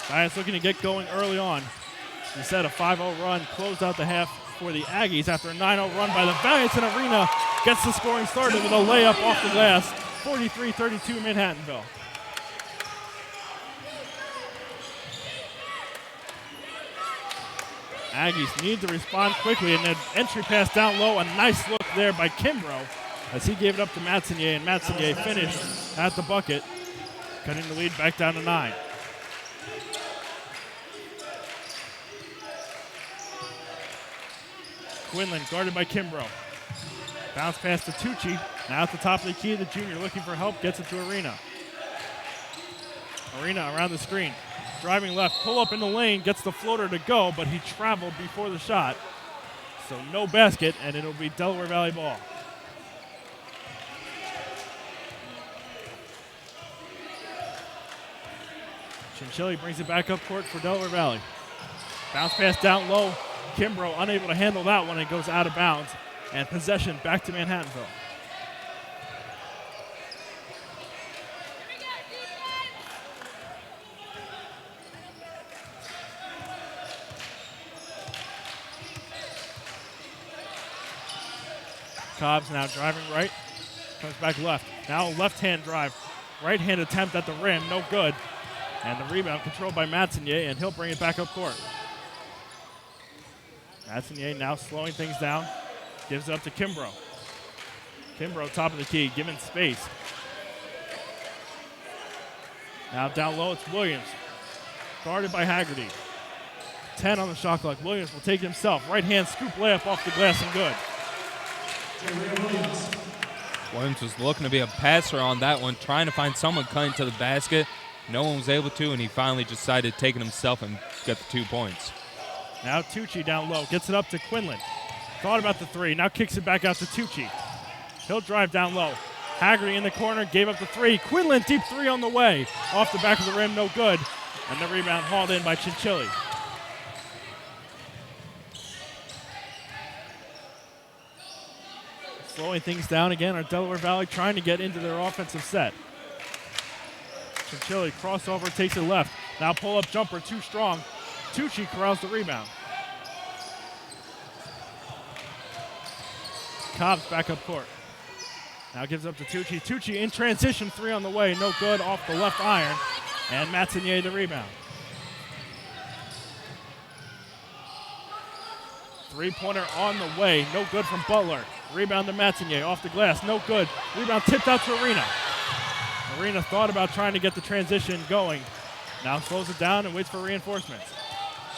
[SPEAKER 1] Giants looking to get going early on. We set a 5-0 run, closed out the half for the Aggies after a 9-0 run by the Valiants, and Arena gets the scoring started with a layup off the glass, 43-32 Manhattanville. Aggies need to respond quickly, and an entry pass down low, a nice look there by Kimbrough as he gave it up to Matsinier, and Matsinier finished at the bucket, cutting the lead back down to 9. Quinlan guarded by Kimbrough. Bounce pass to Tucci. Now at the top of the key, the junior looking for help, gets it to Arena. Arena around the screen. Driving left, pull up in the lane, gets the floater to go, but he traveled before the shot. So no basket, and it'll be Delaware Valley ball. Chinchilli brings it back up court for Delaware Valley. Bounce pass down low. Kimbrough unable to handle that one. It goes out of bounds. And possession back to Manhattanville. Cobbs now driving right. Comes back left. Now left-hand drive. Right-hand attempt at the rim. No good. And the rebound controlled by Matsinier, and he'll bring it back up court. Matsinier now slowing things down. Gives it up to Kimbrough. Kimbrough top of the key, given space. Now down low, it's Williams. Guarded by Haggerty. 10 on the shot clock. Williams will take it himself. Right-hand scoop layup off the glass and good.
[SPEAKER 2] Williams was looking to be a passer on that one, trying to find someone cutting to the basket. No one was able to, and he finally decided to take it himself and get the 2 points.
[SPEAKER 1] Now Tucci down low, gets it up to Quinlan. Thought about the 3, now kicks it back out to Tucci. He'll drive down low. Haggerty in the corner, gave up the 3. Quinlan, deep 3 on the way. Off the back of the rim, no good. And the rebound hauled in by Chinchilli. Slowing things down again are Delaware Valley, trying to get into their offensive set. Chinchilli crossover, takes it left. Now pull-up jumper, too strong. Tucci corrals the rebound. Cobbs back up court. Now gives up to Tucci. Tucci in transition, 3 on the way, no good, off the left iron. And Matsinier the rebound. 3-pointer on the way, no good from Butler. Rebound to Matsinier, off the glass, no good. Rebound tipped out to Arena. Arena thought about trying to get the transition going. Now slows it down and waits for reinforcements.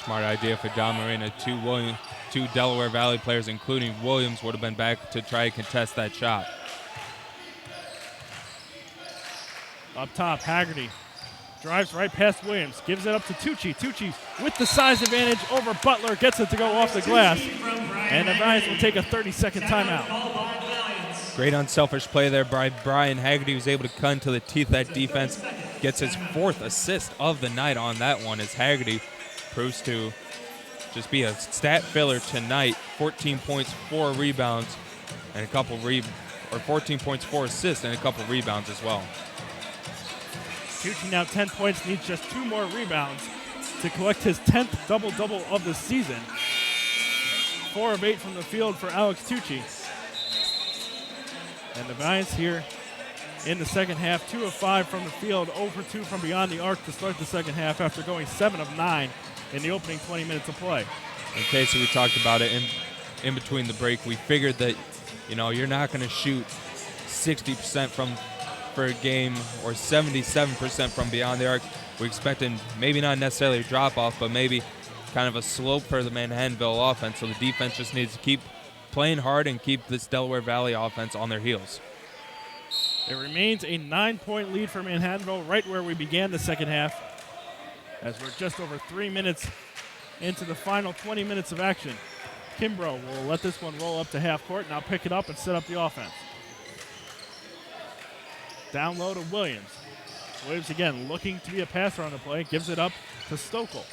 [SPEAKER 2] Smart idea for Dom Arena. 2 Delaware Valley players, including Williams, would have been back to try to contest that shot.
[SPEAKER 1] Up top, Haggerty Drives right past Williams, gives it up to Tucci. Tucci with the size advantage over Butler, gets it to go off the glass. And the Valiants will take a 30-second timeout.
[SPEAKER 2] Great unselfish play there by Brian Haggerty, who's able to cut into the teeth of that defense. Gets his 4th assist of the night on that one as Haggerty proves to just be a stat filler tonight. 14 points, 4 rebounds, and 14 points, 4 assists, and a couple rebounds as well.
[SPEAKER 1] Tucci now 10 points, needs just 2 more rebounds to collect his 10th double-double of the season. 4 of 8 from the field for Alex Tucci. And the Valiants here in the second half, 2 of 5 from the field, 0 for 2 from beyond the arc to start the second half after going 7 of 9 in the opening 20 minutes of play.
[SPEAKER 2] In case we talked about it in between the break, we figured that, you're not going to shoot 60% for a game or 77% from beyond the arc. We expected maybe not necessarily a drop-off, but maybe kind of a slope for the Manhattanville offense. So the defense just needs to keep playing hard and keep this Delaware Valley offense on their heels.
[SPEAKER 1] It remains a 9-point lead for Manhattanville right where we began the second half, as we're just over 3 minutes into the final 20 minutes of action. Kimbrough will let this one roll up to half court, now pick it up and set up the offense. Down low to Williams. Williams again looking to be a passer on the play, gives it up to Stokel.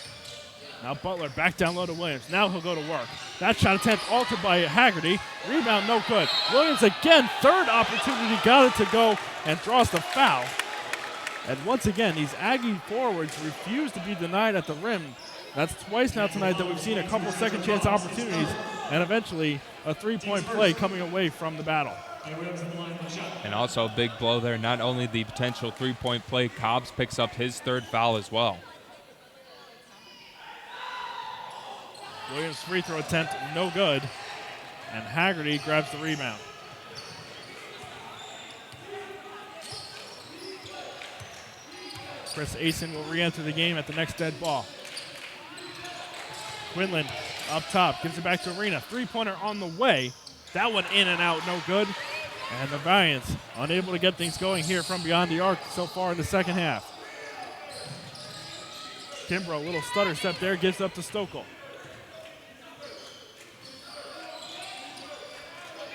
[SPEAKER 1] Now Butler back down low to Williams. Now he'll go to work. That shot attempt altered by Haggerty. Rebound no good. Williams again, 3rd opportunity, got it to go and draws the foul. And once again, these Aggie forwards refuse to be denied at the rim. That's twice now tonight that we've seen a couple second chance opportunities and eventually a 3-point play coming away from the battle.
[SPEAKER 2] And also a big blow there, not only the potential 3-point play, Cobbs picks up his 3rd foul as well.
[SPEAKER 1] Williams' free throw attempt, no good. And Haggerty grabs the rebound. Chris Asen will re-enter the game at the next dead ball. Quinlan up top, gives it back to Arena. 3-pointer on the way. That one in and out, no good. And the Valiants unable to get things going here from beyond the arc so far in the second half. Kimbrough, a little stutter step there, gives up to Stokel.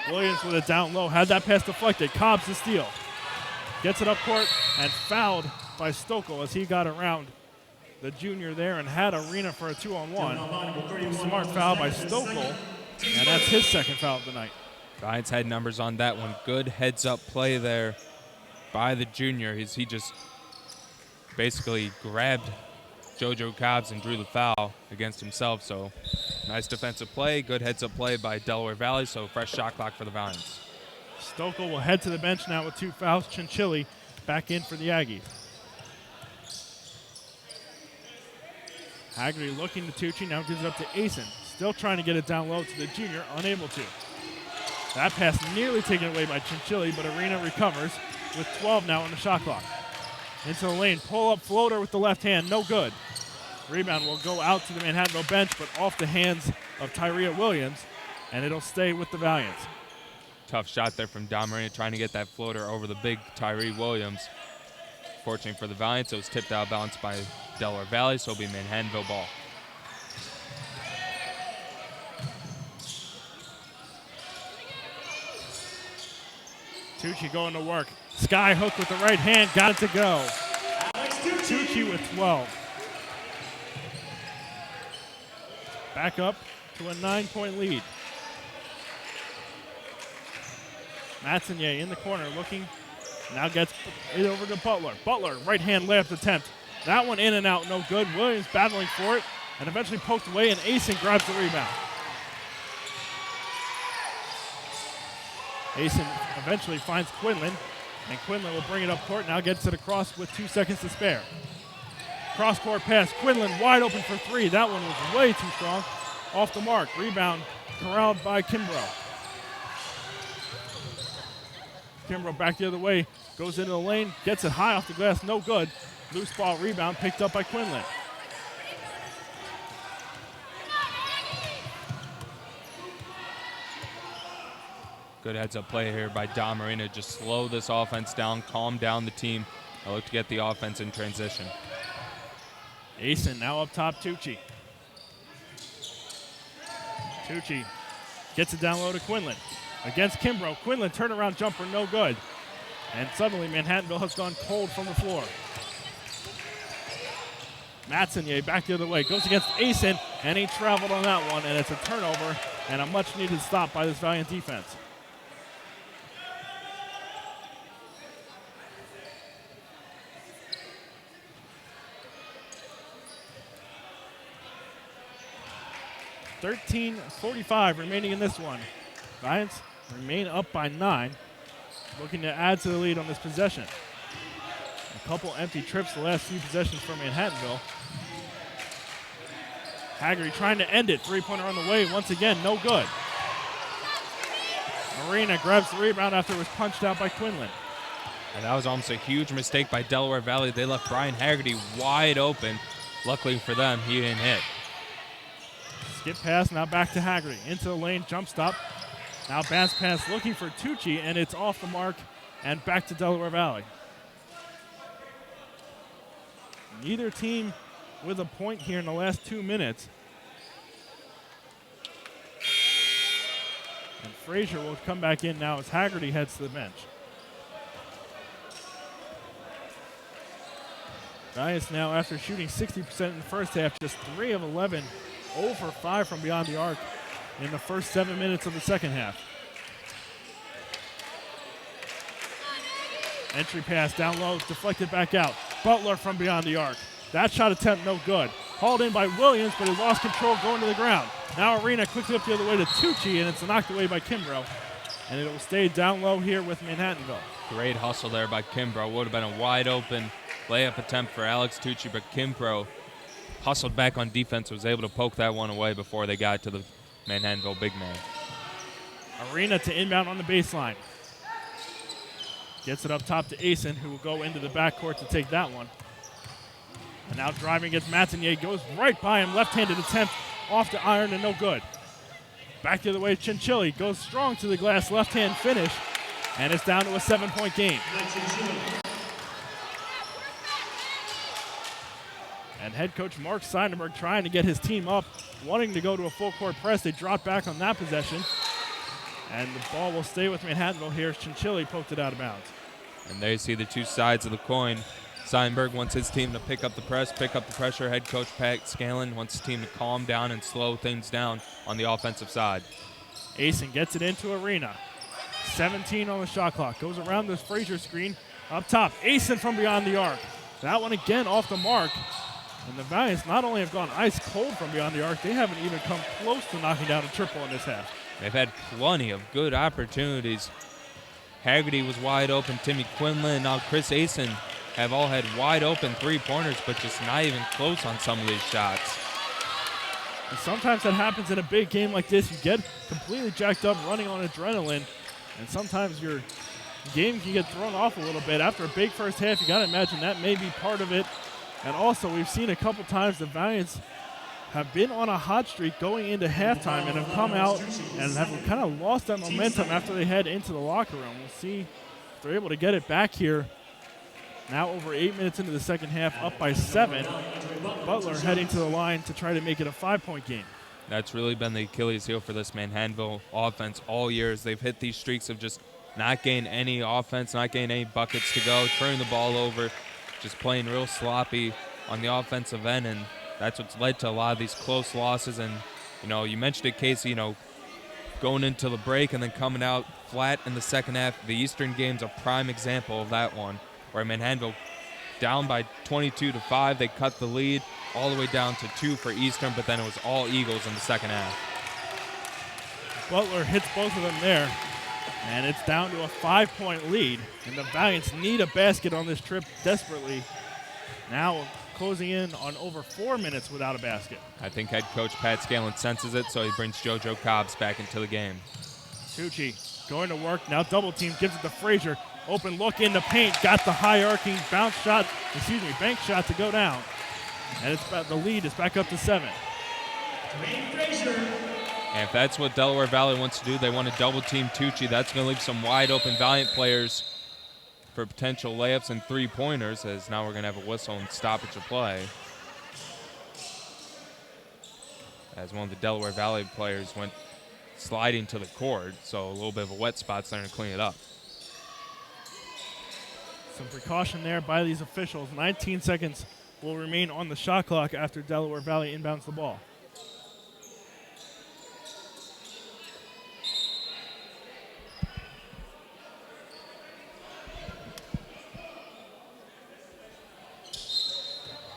[SPEAKER 1] Williams with it down low, had that pass deflected. Cobbs the steal. Gets it up court and fouled by Stokel as he got around the junior there and had Arena for a 2-on-1. Smart foul by Stokel, and that's his 2nd foul of the night.
[SPEAKER 2] Giants had numbers on that one. Good heads-up play there by the junior. He just basically grabbed JoJo Cobbs and drew the foul against himself. So nice defensive play, good heads-up play by Delaware Valley, so fresh shot clock for the Valiants.
[SPEAKER 1] Stokel will head to the bench now with 2 fouls. Chinchilli back in for the Aggies. Haggerty looking to Tucci, now gives it up to Asen. Still trying to get it down low to the junior, unable to. That pass nearly taken away by Chinchilli, but Arena recovers with 12 now on the shot clock. Into the lane, pull-up floater with the left hand, no good. Rebound will go out to the Manhattanville bench, but off the hands of Tyria Williams, and it'll stay with the Valiants.
[SPEAKER 2] Tough shot there from Don Marina, trying to get that floater over the big Tyree Williams. Fortunately for the Valiants, it was tipped out of bounds by Delaware Valley, so it'll be Manhattanville ball.
[SPEAKER 1] Tucci going to work. Sky hook with the right hand, got it to go. Tucci with 12. Back up to a 9-point lead. Matsonye in the corner looking, now gets it over to Butler. Butler, right hand layup attempt. That one in and out, no good. Williams battling for it and eventually poked away, and Asen grabs the rebound. Asen eventually finds Quinlan, and Quinlan will bring it up court, now gets it across with 2 seconds to spare. Cross-court pass, Quinlan wide open for 3. That one was way too strong. Off the mark, rebound corralled by Kimbrough. Kimbrough back the other way, goes into the lane, gets it high off the glass, no good. Loose ball rebound picked up by Quinlan. Good
[SPEAKER 2] heads-up play here by Don Marina. Just slow this offense down, calm down the team. I look to get the offense in transition.
[SPEAKER 1] Asen now up top, Tucci. Tucci gets it down low to Quinlan. Against Kimbrough. Quinlan turnaround jumper, no good. And suddenly Manhattanville has gone cold from the floor. Matsonye back the other way. Goes against Asen, and he traveled on that one, and it's a turnover and a much-needed stop by this Valiant defense. .45 remaining in this one. Valiants remain up by 9, looking to add to the lead on this possession. A couple empty trips the last few possessions for Manhattanville. Haggerty trying to end it. Three-pointer on the way. Once again, no good. Arena grabs the rebound after it was punched out by Quinlan.
[SPEAKER 2] And that was almost a huge mistake by Delaware Valley. They left Brian Haggerty wide open. Luckily for them, he didn't hit.
[SPEAKER 1] Skip pass, now back to Haggerty. Into the lane, jump stop. Now bounce pass looking for Tucci, and it's off the mark and back to Delaware Valley. Neither team with a point here in the last 2 minutes. And Frazier will come back in now as Haggerty heads to the bench. Valiants now, after shooting 60% in the first half, just 3 of 11, 0 for 5 from beyond the arc in the first 7 minutes of the second half. Entry pass down low, deflected back out. Butler from beyond the arc. That shot attempt no good. Hauled in by Williams, but he lost control going to the ground. Now Arena quickly up the other way to Tucci, and it's knocked away by Kimbrough. And it will stay down low here with Manhattanville.
[SPEAKER 2] Great hustle there by Kimbrough. Would have been a wide open layup attempt for Alex Tucci, but Kimbrough hustled back on defense, was able to poke that one away before they got to the Manhattanville big man.
[SPEAKER 1] Arena to inbound on the baseline. Gets it up top to Asen, who will go into the backcourt to take that one. And now driving against Matsonye, goes right by him. Left-handed attempt off the iron and no good. Back the other way, Chinchilli goes strong to the glass, left-hand finish, and it's down to a 7-point game. And head coach Mark Seidenberg trying to get his team up, wanting to go to a full-court press. They dropped back on that possession. And the ball will stay with Manhattanville here as Chinchilli poked it out of bounds.
[SPEAKER 2] And there you see the two sides of the coin. Seidenberg wants his team to pick up the press, pick up the pressure. Head coach Pat Scanlon wants his team to calm down and slow things down on the offensive side.
[SPEAKER 1] Asen gets it into Arena. 17 on the shot clock. Goes around this Frazier screen. Up top, Asen from beyond the arc. That one again off the mark. And the Valiants not only have gone ice cold from beyond the arc, they haven't even come close to knocking down a triple in this half.
[SPEAKER 2] They've had plenty of good opportunities. Haggerty was wide open. Timmy Quinlan and now Chris Asen have all had wide open three-pointers, but just not even close on some of these shots.
[SPEAKER 1] And sometimes that happens in a big game like this. You get completely jacked up running on adrenaline, and sometimes your game can get thrown off a little bit. After a big first half, you got to imagine that may be part of it. And also, we've seen a couple times the Valiants have been on a hot streak going into halftime and have come out and have kind of lost that momentum after they head into the locker room. We'll see if they're able to get it back here. Now over 8 minutes into the second half, up by 7. Butler heading to the line to try to make it a 5-point game.
[SPEAKER 2] That's really been the Achilles heel for this Manhattanville offense all year. They've hit these streaks of just not getting any offense, not getting any buckets to go, turning the ball over, just playing real sloppy on the offensive end, and that's what's led to a lot of these close losses. And, you know, you mentioned it, Casey, going into the break and then coming out flat in the second half. The Eastern game's a prime example of that one, where Manhattanville down by 22-5. They cut the lead all the way down to 2 for Eastern, but then it was all Eagles in the second half.
[SPEAKER 1] Butler hits both of them there, and it's down to a 5-point lead. And the Valiants need a basket on this trip desperately. Now closing in on over 4 minutes without a basket.
[SPEAKER 2] I think head coach Pat Scanlon senses it, so he brings JoJo Cobbs back into the game.
[SPEAKER 1] Tucci going to work, now double team, gives it to Frazier. Open look in the paint, got the high arcing bank shot to go down. And the lead is back up to 7.
[SPEAKER 2] And if that's what Delaware Valley wants to do, they want to double team Tucci. That's going to leave some wide open Valiant players for potential layups and three-pointers, as now we're going to have a whistle and stoppage of play. As one of the Delaware Valley players went sliding to the court, so a little bit of a wet spot starting to clean it up.
[SPEAKER 1] Some precaution there by these officials. 19 seconds will remain on the shot clock after Delaware Valley inbounds the ball.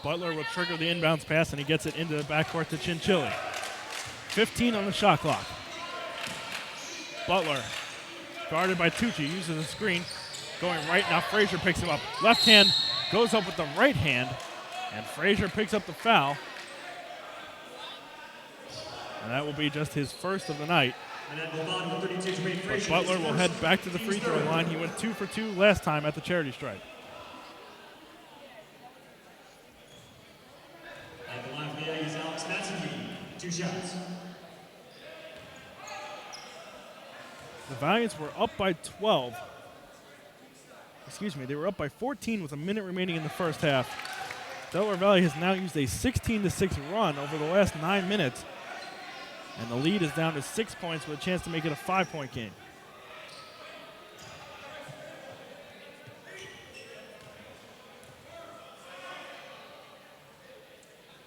[SPEAKER 1] Butler will trigger the inbounds pass, and he gets it into the backcourt to Chinchilli. 15 on the shot clock. Butler, guarded by Tucci, uses a screen. Going right now, Frazier picks him up. Left hand goes up with the right hand, and Frazier picks up the foul. And that will be just his first of the night. But Butler will head back to the free throw line. He went 2 for 2 last time at the charity stripe.
[SPEAKER 3] At the line for the Aggies, Alex Manhattanville, 2 shots.
[SPEAKER 1] The Valiants were up by 12. Excuse me, they were up by 14 with a minute remaining in the first half. Delaware Valley has now used a 16-6 run over the last 9 minutes. And the lead is down to 6 points with a chance to make it a 5-point game.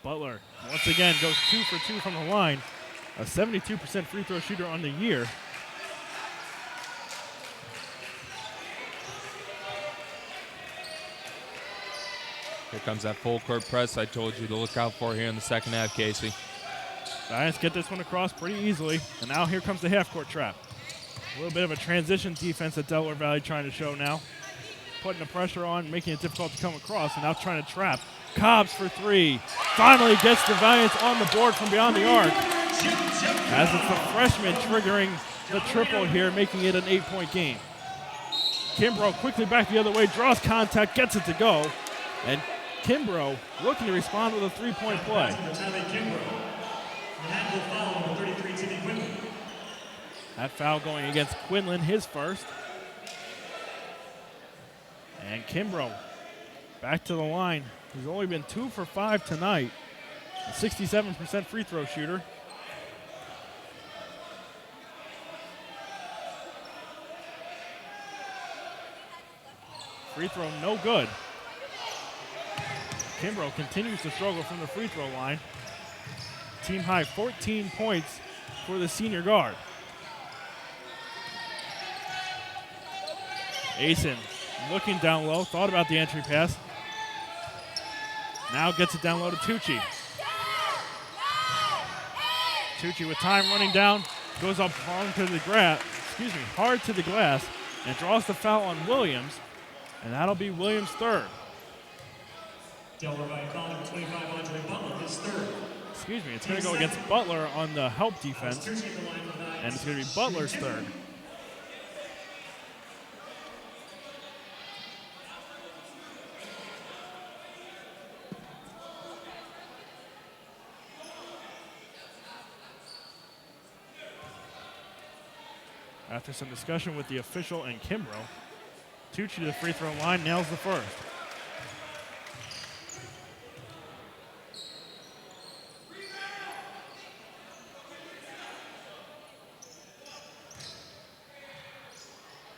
[SPEAKER 1] Butler, once again, goes 2 for 2 from the line. A 72% free throw shooter on the year.
[SPEAKER 2] Here comes that full court press I told you to look out for here in the second half, Casey.
[SPEAKER 1] Giants get this one across pretty easily. And now here comes the half-court trap. A little bit of a transition defense that Delaware Valley trying to show now. Putting the pressure on, making it difficult to come across, and now trying to trap. Cobbs for 3. Finally gets the Valiants on the board from beyond the arc. As it's the freshman triggering the triple here, making it an 8-point game. Kimbrough quickly back the other way, draws contact, gets it to go. And Kimbrough looking to respond with a 3-point play. That foul going against Quinlan, his first. And Kimbrough back to the line. He's only been 2 for 5 tonight. A 67% free throw shooter. Free throw no good. Kimbrough continues to struggle from the free throw line. Team high 14 points for the senior guard. Asen looking down low, thought about the entry pass. Now gets it down low to Tucci. Tucci with time running down, goes up hard to the glass, and draws the foul on Williams, and that'll be Williams' third.
[SPEAKER 3] Delaware Valley calling 25 Andre Butler, his third.
[SPEAKER 1] Excuse me, it's going to go against Butler on the help defense, and it's going to be Butler's third. After some discussion with the official and Kimbrough, Tucci to the free throw line, nails the first.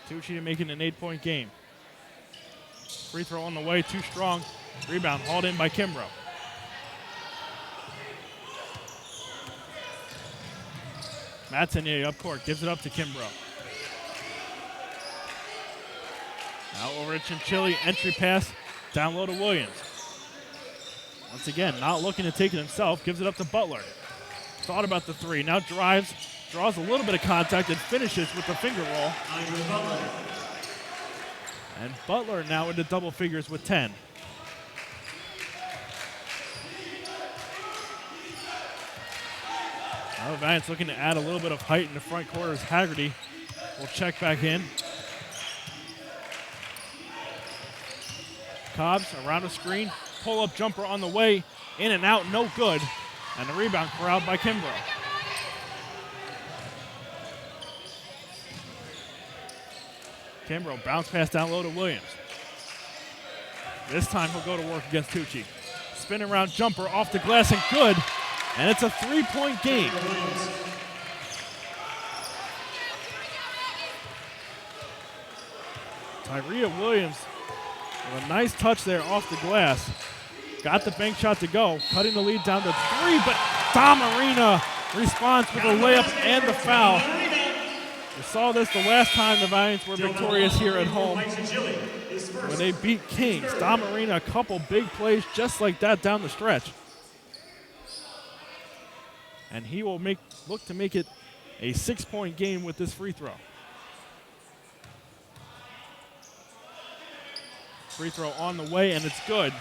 [SPEAKER 1] Tucci to make it an 8-point game. Free throw on the way, too strong. Rebound hauled in by Kimbrough. Mattinier up court, gives it up to Kimbrough. Now over to Chinchilli, entry pass, down low to Williams. Once again, not looking to take it himself, gives it up to Butler. Thought about the 3, now drives, draws a little bit of contact, and finishes with the finger roll. And Butler now into double figures with 10. Now the Valiants looking to add a little bit of height in the front court as Haggerty will check back in. Cobbs around a screen, pull-up jumper on the way, in and out, no good. And the rebound corralled by Kimbrough. Kimbrough bounce pass down low to Williams. This time he'll go to work against Tucci. Spin around jumper off the glass and good. And it's a 3-point game. Tyria Williams with a nice touch there off the glass. Got the bank shot to go, cutting the lead down to 3, but Damarina responds with a layup and the foul. We saw this the last time the Valiants were victorious here at home when they beat Kings. Damarina, a couple big plays just like that down the stretch. And he will look to make it a 6-point game with this free throw. Free throw on the way, and it's good.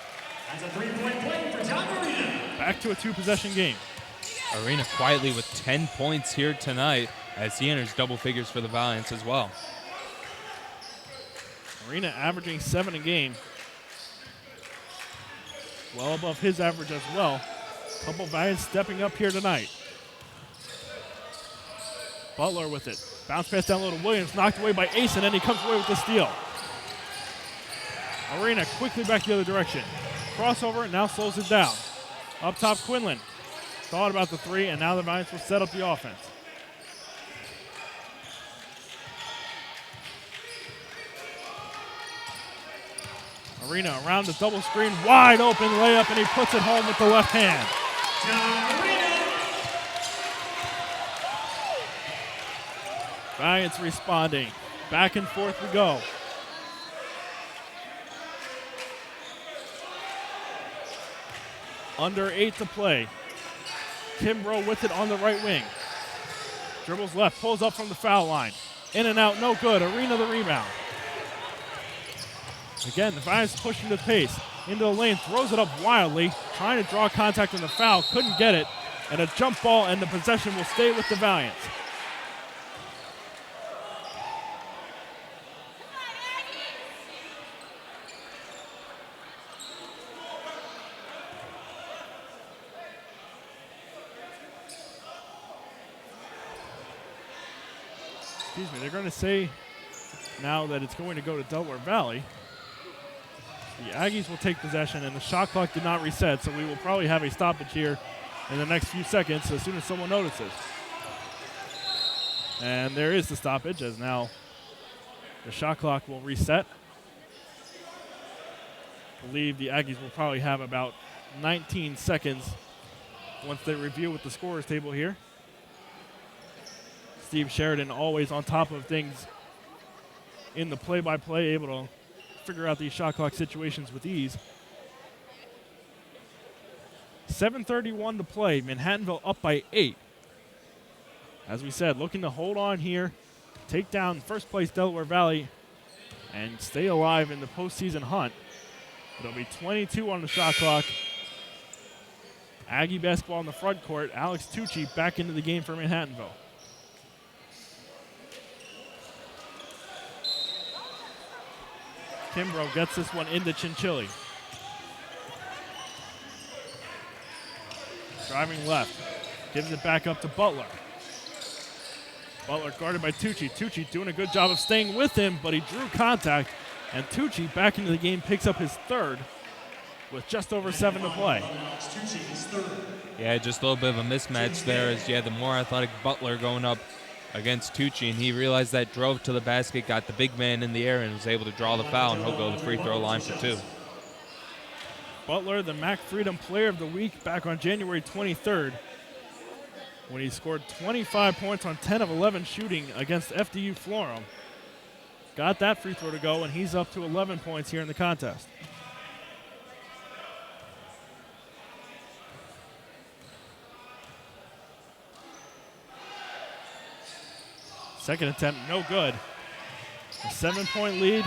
[SPEAKER 3] That's a 3-point play for Damarina.
[SPEAKER 1] Back to a 2-possession game.
[SPEAKER 2] Arena quietly with 10 points here tonight as he enters double figures for the Valiants as well.
[SPEAKER 1] Arena averaging 7 a game. Well above his average as well. Couple Valiants stepping up here tonight. Butler with it. Bounce pass down low to Williams, knocked away by Ace, and then he comes away with the steal. Arena quickly back the other direction. Crossover, now slows it down. Up top, Quinlan. Thought about the 3, and now the Valiants will set up the offense. Arena around the double screen, wide open layup, and he puts it home with the left hand. Valiants responding. Back and forth we go. Under 8 to play. Kimbrough with it on the right wing. Dribbles left, pulls up from the foul line. In and out, no good. Arena the rebound. Again, the Valiants pushing the pace. Into the lane, throws it up wildly, trying to draw contact on the foul, couldn't get it. And a jump ball, and the possession will stay with the Valiants. Excuse me, they're going to say now that it's going to go to Delaware Valley. The Aggies will take possession, and the shot clock did not reset, so we will probably have a stoppage here in the next few seconds as soon as someone notices. And there is the stoppage, as now the shot clock will reset. I believe the Aggies will probably have about 19 seconds once they review with the scorers table here. Steve Sheridan always on top of things in the play-by-play, able to figure out these shot clock situations with ease. 7:31 to play. Manhattanville up by 8. As we said, looking to hold on here, take down first place Delaware Valley, and stay alive in the postseason hunt. It'll be 22 on the shot clock. Aggie basketball in the front court. Alex Tucci back into the game for Manhattanville. Kimbrough gets this one into Chinchilli. Driving left. Gives it back up to Butler. Butler guarded by Tucci. Tucci doing a good job of staying with him, but he drew contact. And Tucci back into the game picks up his 3rd with just over 7 to play.
[SPEAKER 2] Yeah, just a little bit of a mismatch there as you had the more athletic Butler going up against Tucci, and he realized that, drove to the basket, got the big man in the air, and was able to draw the foul, and he'll go to the free throw line for 2.
[SPEAKER 1] Butler, the MAC Freedom Player of the Week back on January 23rd when he scored 25 points on 10 of 11 shooting against FDU Florham. Got that free throw to go, and he's up to 11 points here in the contest. Second attempt, no good. A 7-point lead.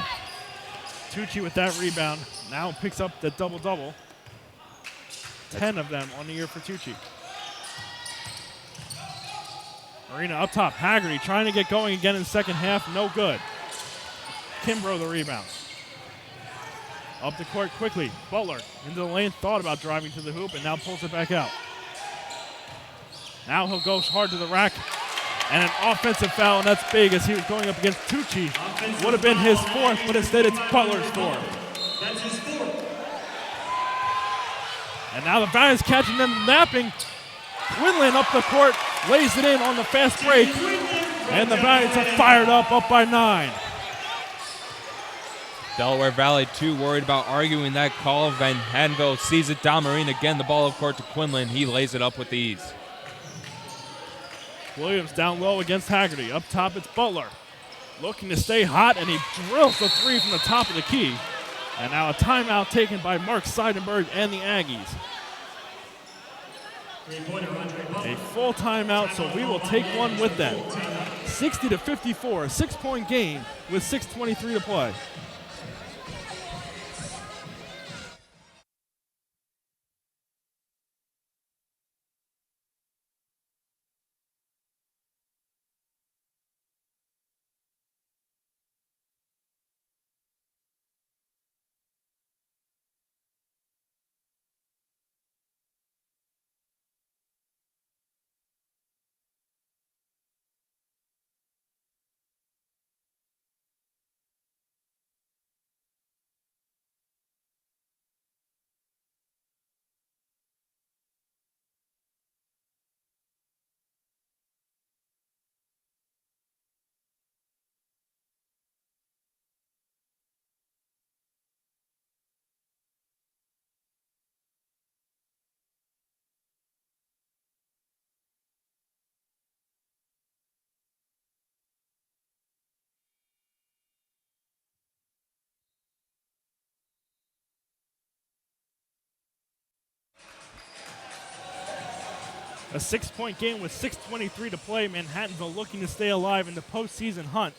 [SPEAKER 1] Tucci with that rebound. Now picks up the double-double. 10 of them on the year for Tucci. Arena up top. Haggerty trying to get going again in the second half. No good. Kimbrough the rebound. Up the court quickly. Butler into the lane. Thought about driving to the hoop and now pulls it back out. Now he'll go hard to the rack. And an offensive foul, and that's big as he was going up against Tucci. Would have been his fourth, but instead it's Butler's fourth.
[SPEAKER 3] That's his fourth.
[SPEAKER 1] And now the Valiants catching them napping. Quinlan up the court, lays it in on the fast break. And the Valiants are fired up by 9.
[SPEAKER 2] Delaware Valley too worried about arguing that call. Manhattanville sees it. Damarine again, the ball of court to Quinlan. He lays it up with ease.
[SPEAKER 1] Williams down low against Haggerty. Up top, it's Butler. Looking to stay hot, and he drills the three from the top of the key. And now a timeout taken by Mark Seidenberg and the Aggies. A full timeout, so we will take one with them. 60-54, a 6-point game with 6:23 to play. A 6-point game with 6:23 to play. Manhattanville looking to stay alive in the postseason hunt.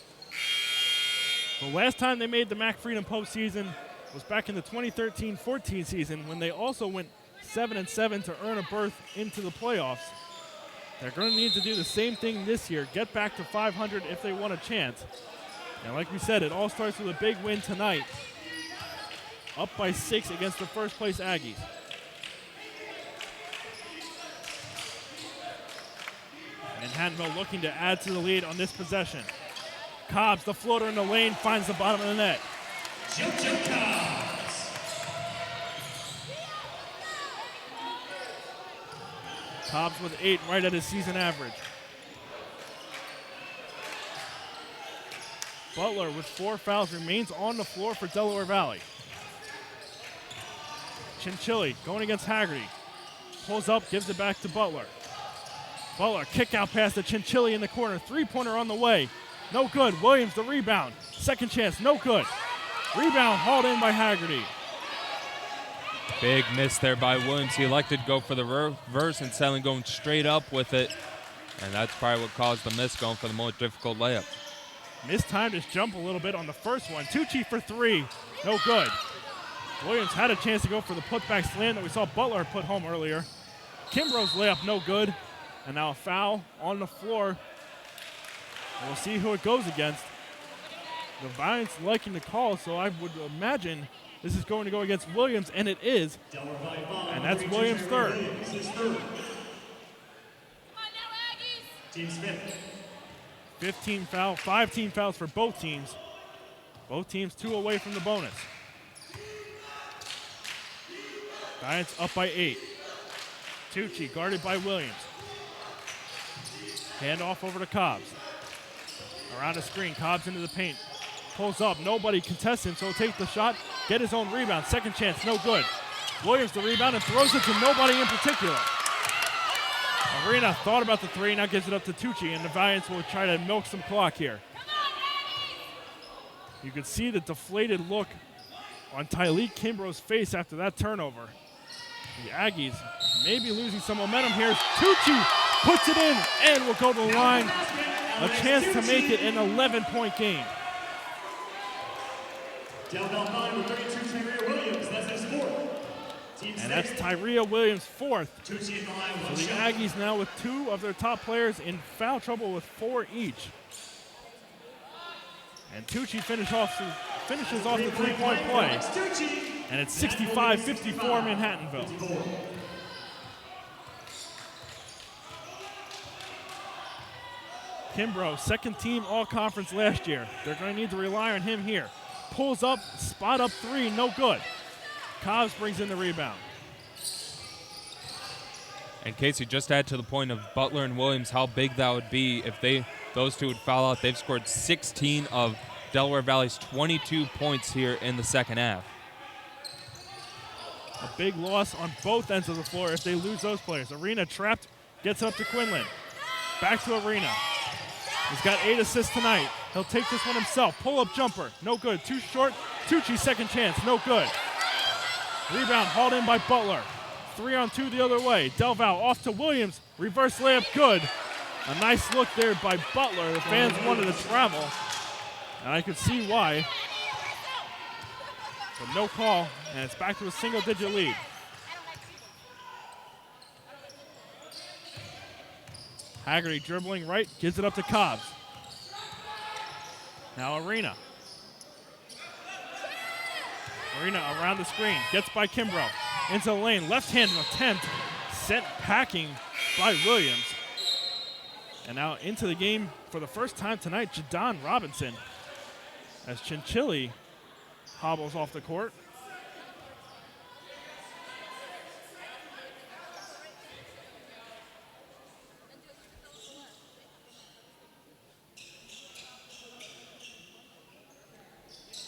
[SPEAKER 1] The last time they made the Mac Freedom postseason was back in the 2013-14 season when they also went 7-7 to earn a berth into the playoffs. They're going to need to do the same thing this year, get back to 500 if they want a chance. And like we said, it all starts with a big win tonight. Up by 6 against the first place Aggies. Manhattanville looking to add to the lead on this possession. Cobbs, the floater in the lane, finds the bottom of the net.
[SPEAKER 3] JoJo Cobbs.
[SPEAKER 1] Cobbs with 8, right at his season average. Butler with 4 fouls remains on the floor for Delaware Valley. Chinchilli going against Haggerty. Pulls up, gives it back to Butler. Butler, kick out pass to Chinchilli in the corner. 3-pointer on the way. No good. Williams the rebound. Second chance, no good. Rebound hauled in by Haggerty.
[SPEAKER 2] Big miss there by Williams. He elected to go for the reverse instead of going straight up with it. And that's probably what caused the miss, going for the more difficult layup.
[SPEAKER 1] Mistimed his jump a little bit on the first one. Tucci for 3. No good. Williams had a chance to go for the putback slam that we saw Butler put home earlier. Kimbrough's layup no good. And now a foul on the floor. We'll see who it goes against. The Valiants liking the call, so I would imagine this is going to go against Williams, and it is. And that's Williams' third.
[SPEAKER 3] Team Smith.
[SPEAKER 1] 5 team fouls for both teams. Both teams 2 away from the bonus. Valiants up by 8. Tucci guarded by Williams. Hand off over to Cobbs. Around the screen, Cobbs into the paint. Pulls up, nobody contests him, so he'll take the shot, get his own rebound. Second chance, no good. Williams the rebound and throws it to nobody in particular. Arena thought about the 3, now gives it up to Tucci, and the Valiants will try to milk some clock here. You can see the deflated look on Tyleek Kimbrough's face after that turnover. The Aggies may be losing some momentum here. Tucci puts it in and will go to the line. A chance to make it an 11-point game.
[SPEAKER 3] Delaware Valley with 32, Tyria Williams. That's his fourth.
[SPEAKER 1] And that's Tyria Williams' 4th.
[SPEAKER 3] Tucci in the line
[SPEAKER 1] So
[SPEAKER 3] with
[SPEAKER 1] the
[SPEAKER 3] shot.
[SPEAKER 1] Aggies now with 2 of their top players in foul trouble with 4 each. And Tucci finishes off the 3-point play. And it's 65-54 Manhattanville. Kimbrough, second team all-conference last year. They're going to need to rely on him here. Pulls up, spot up three, no good. Cobbs brings in the rebound.
[SPEAKER 2] And Casey, just add to the point of Butler and Williams how big that would be if those two would foul out. They've scored 16 of Delaware Valley's 22 points here in the second half.
[SPEAKER 1] A big loss on both ends of the floor if they lose those players. Arena trapped, gets up to Quinlan. Back to Arena. He's got 8 assists tonight. He'll take this one himself. Pull-up jumper, no good. Too short. Tucci, second chance, no good. Rebound hauled in by Butler. 3-on-2 the other way. Delval off to Williams. Reverse layup, good. A nice look there by Butler. The fans wanted to travel, and I could see why. But no call, and it's back to a single-digit lead. Haggerty dribbling right, gives it up to Cobbs. Now Arena. Arena around the screen, gets by Kimbrough. Into the lane, left-hand attempt, sent packing by Williams. And now into the game for the first time tonight, Jadon Robinson, as Chinchilli hobbles off the court.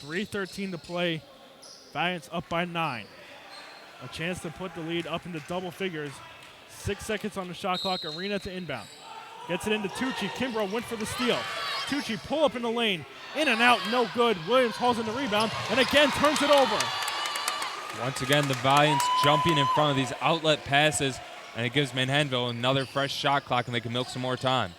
[SPEAKER 1] .313 to play. Valiant's up by 9. A chance to put the lead up into double figures. 6 seconds on the shot clock. Arena to inbound. Gets it into Tucci. Kimbrough went for the steal. Tucci pull up in the lane. In and out, no good. Williams hauls in the rebound and again turns it over.
[SPEAKER 2] Once again, the Valiants jumping in front of these outlet passes, and it gives Manhattanville another fresh shot clock, and they can milk some more time.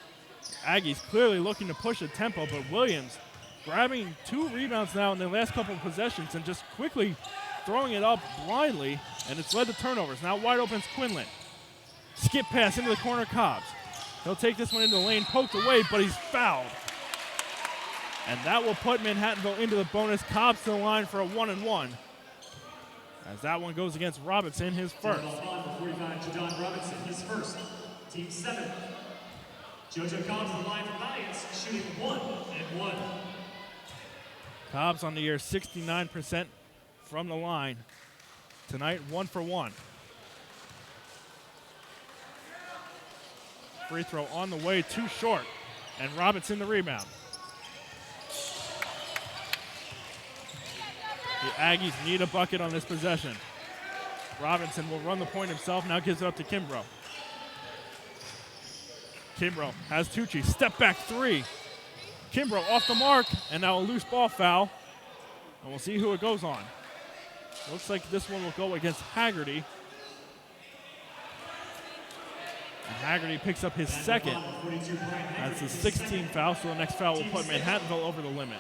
[SPEAKER 1] Aggies clearly looking to push the tempo, but Williams grabbing 2 rebounds now in the last couple of possessions and just quickly throwing it up blindly, and it's led to turnovers. Now wide open is Quinlan. Skip pass into the corner, Cobbs. He'll take this one into the lane, poked away, but he's fouled. And that will put Manhattanville into the bonus. Cobbs to the line for a 1-and-1. As that one goes against Robinson, his first.
[SPEAKER 3] 45, Jadon Robinson, his first. Team 7. JoJo Cobbs on the line for Valiants, shooting 1-and-1.
[SPEAKER 1] Cobbs on the year, 69% from the line. Tonight, 1 for 1. Free throw on the way, too short. And Robinson the rebound. The Aggies need a bucket on this possession. Robinson will run the point himself, now gives it up to Kimbrough. Kimbrough has Tucci, step back 3. Kimbrough off the mark, and now a loose ball foul. And we'll see who it goes on. Looks like this one will go against Haggerty. And Haggerty picks up his second. That's his 16th foul, so the next foul will put Manhattanville over the limit.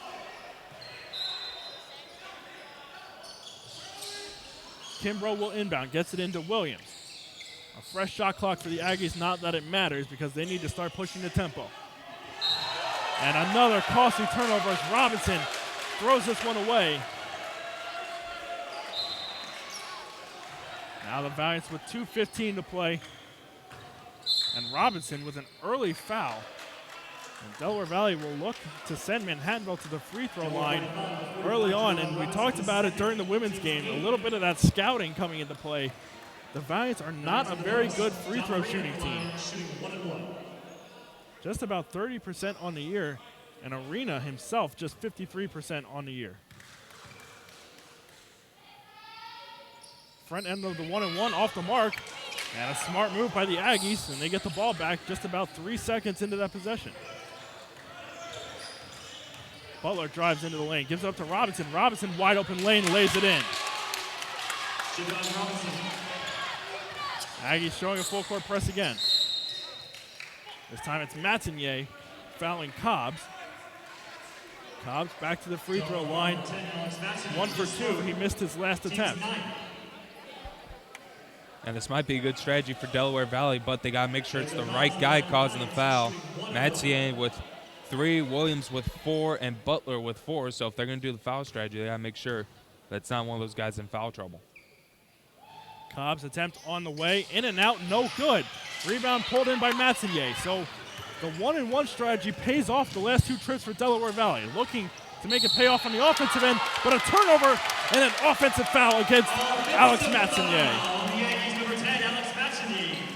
[SPEAKER 1] Kimbrough will inbound, gets it into Williams. A fresh shot clock for the Aggies, not that it matters because they need to start pushing the tempo. And another costly turnover as Robinson throws this one away. Now the Valiants with 2:15 to play. And Robinson with an early foul. And Delaware Valley will look to send Manhattanville to the free throw line early on. And we talked about it during the women's game. A little bit of that scouting coming into play. The Valiants are not a very good free throw shooting team. Just about 30% on the year. And Arena himself just 53% on the year. Front end of the 1-and-1 off the mark. And a smart move by the Aggies, and they get the ball back just about 3 seconds into that possession. Butler drives into the lane, gives it up to Robinson. Robinson, wide open lane, lays it in. Aggies showing a full court press again. This time it's Matignier fouling Cobbs. Cobbs back to the free throw line. 1 for 2, he missed his last attempt.
[SPEAKER 2] And this might be a good strategy for Delaware Valley, but they got to make sure it's the right guy causing the foul. Matignier with 3, Williams with 4, and Butler with 4. So if they're going to do the foul strategy, they got to make sure that's not one of those guys in foul trouble.
[SPEAKER 1] Cobbs attempt on the way, in and out, no good. Rebound pulled in by Matignier. So The 1-and-1 strategy pays off the last 2 trips for Delaware Valley. Looking to make it pay off on the offensive end, but a turnover and an offensive foul against Alex Matsonier.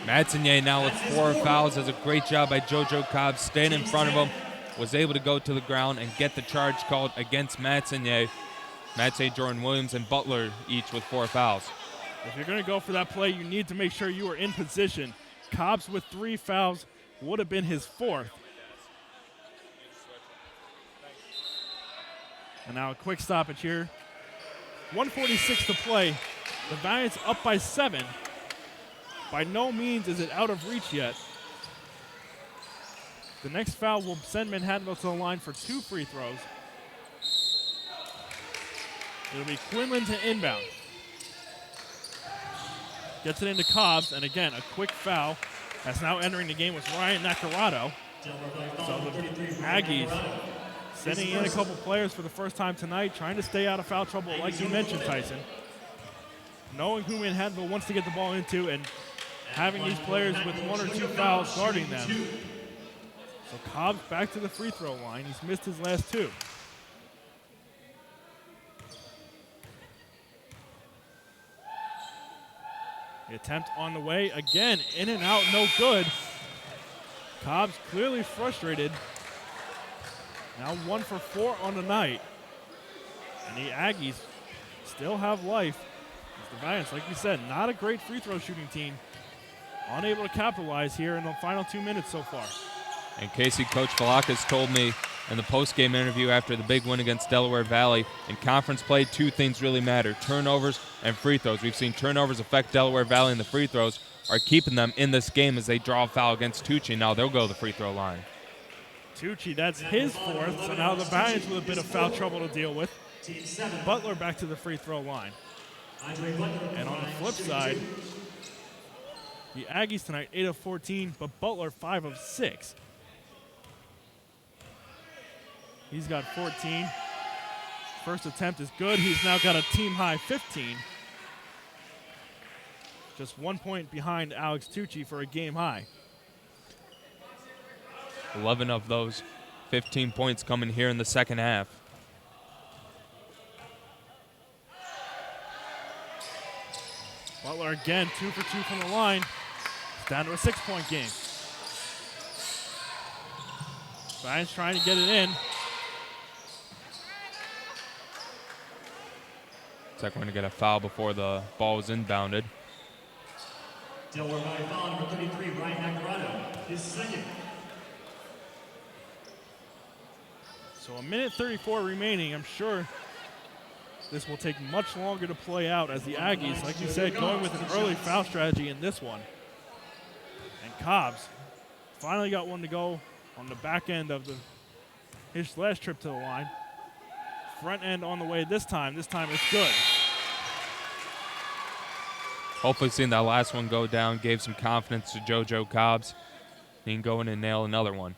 [SPEAKER 2] Matsonier now with 4 fouls. Does a great job by JoJo Cobbs staying in front of him. Was able to go to the ground and get the charge called against Matsonier. Matsonier, Jordan Williams, and Butler each with 4 fouls.
[SPEAKER 1] If you're going to go for that play, you need to make sure you are in position. Cobbs with 3 fouls would have been his 4th. And now a quick stoppage here. 1:46 to play. The Valiants up by 7. By no means is it out of reach yet. The next foul will send Manhattanville to the line for 2 free throws. It'll be Quinlan to inbound. Gets it into Cobbs, and again, a quick foul. That's now entering the game with Ryan Nacarado. So the Aggies sending in a couple players for the first time tonight, trying to stay out of foul trouble, like you mentioned, Tyson. Knowing who Manhattanville wants to get the ball into and having these players with 1 or 2 fouls guarding them. So Cobbs back to the free throw line. He's missed his last 2. The attempt on the way. Again, in and out, no good. Cobbs clearly frustrated. Now 1 for 4 on the night. And the Aggies still have life. As the Valiants, like you said, not a great free throw shooting team. Unable to capitalize here in the final 2 minutes so far.
[SPEAKER 2] And Casey, Coach Valakas told me in the post-game interview after the big win against Delaware Valley, in conference play, 2 things really matter: turnovers and free throws. We've seen turnovers affect Delaware Valley, and the free throws are keeping them in this game as they draw a foul against Tucci. Now they'll go to the free throw line.
[SPEAKER 1] Tucci, that's his 4th, so now the Valiants with a bit of foul trouble to deal with. Butler back to the free throw line. And on the flip side, the Aggies tonight 8 of 14, but Butler 5 of 6. He's got 14. First attempt is good. He's now got a team-high 15. Just 1 point behind Alex Tucci for a game high.
[SPEAKER 2] 11 of those 15 points coming here in the second half.
[SPEAKER 1] Butler again, 2 for 2 from the line. It's down to a 6-point game. Valiants trying to get it in.
[SPEAKER 2] Looks like we're going to get a foul before the ball was inbounded.
[SPEAKER 3] Delaware Valley foul number 33, Ryan Nacarado, his 2nd.
[SPEAKER 1] So 1:34 remaining. I'm sure this will take much longer to play out as the Aggies, like you said, going with an early foul strategy in this one. And Cobbs finally got one to go on the back end of his last trip to the line. Front end on the way this time. This time it's good.
[SPEAKER 2] Hopefully seeing that last one go down gave some confidence to JoJo Cobbs. He can go in and nail another one.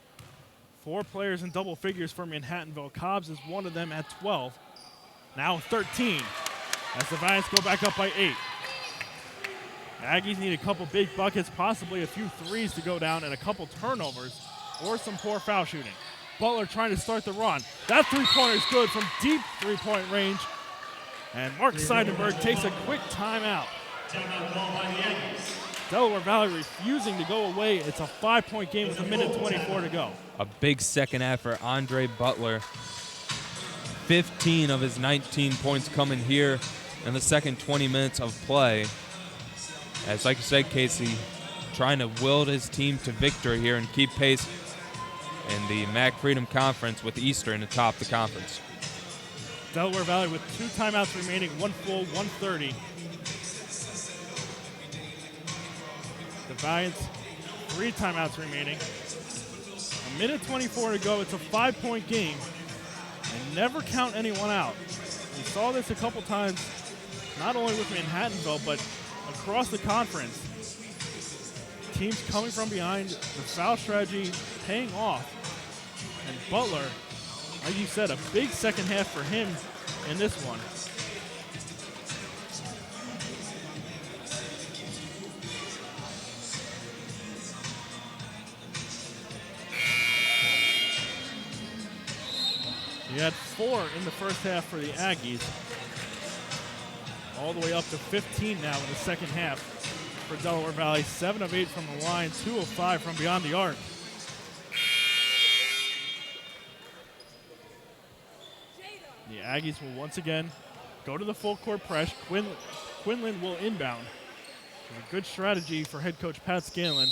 [SPEAKER 1] 4 players in double figures for Manhattanville. Cobbs is one of them at 12. Now 13 as the Valiants go back up by 8. Aggies need a couple big buckets, possibly a few threes to go down, and a couple turnovers or some poor foul shooting. Butler trying to start the run. That 3-pointer is good from deep 3-point range. And Mark Seidenberg takes a quick timeout.
[SPEAKER 3] Timeout called by the Aggies.
[SPEAKER 1] Delaware Valley refusing to go away. It's a 5-point game with 1:24 to go.
[SPEAKER 2] A big second half for Andre Butler. 15 of his 19 points coming here in the second 20 minutes of play. As like you said, Casey, trying to will his team to victory here and keep pace in the MAC Freedom Conference with Eastern atop the conference.
[SPEAKER 1] Delaware Valley with 2 timeouts remaining, 1 full, 1:30. The Valiants, 3 timeouts remaining. 1:24 to go. It's a 5-point game. And never count anyone out. We saw this a couple times, not only with Manhattanville, but across the conference. Teams coming from behind, the foul strategy paying off. And Butler, like you said, a big second half for him in this one. He had 4 in the first half for the Aggies. All the way up to 15 now in the second half for Delaware Valley. 7 of 8 from the line, 2 of 5 from beyond the arc. The Aggies will once again go to the full court press. Quinlan will inbound. It's a good strategy for head coach Pat Scanlon,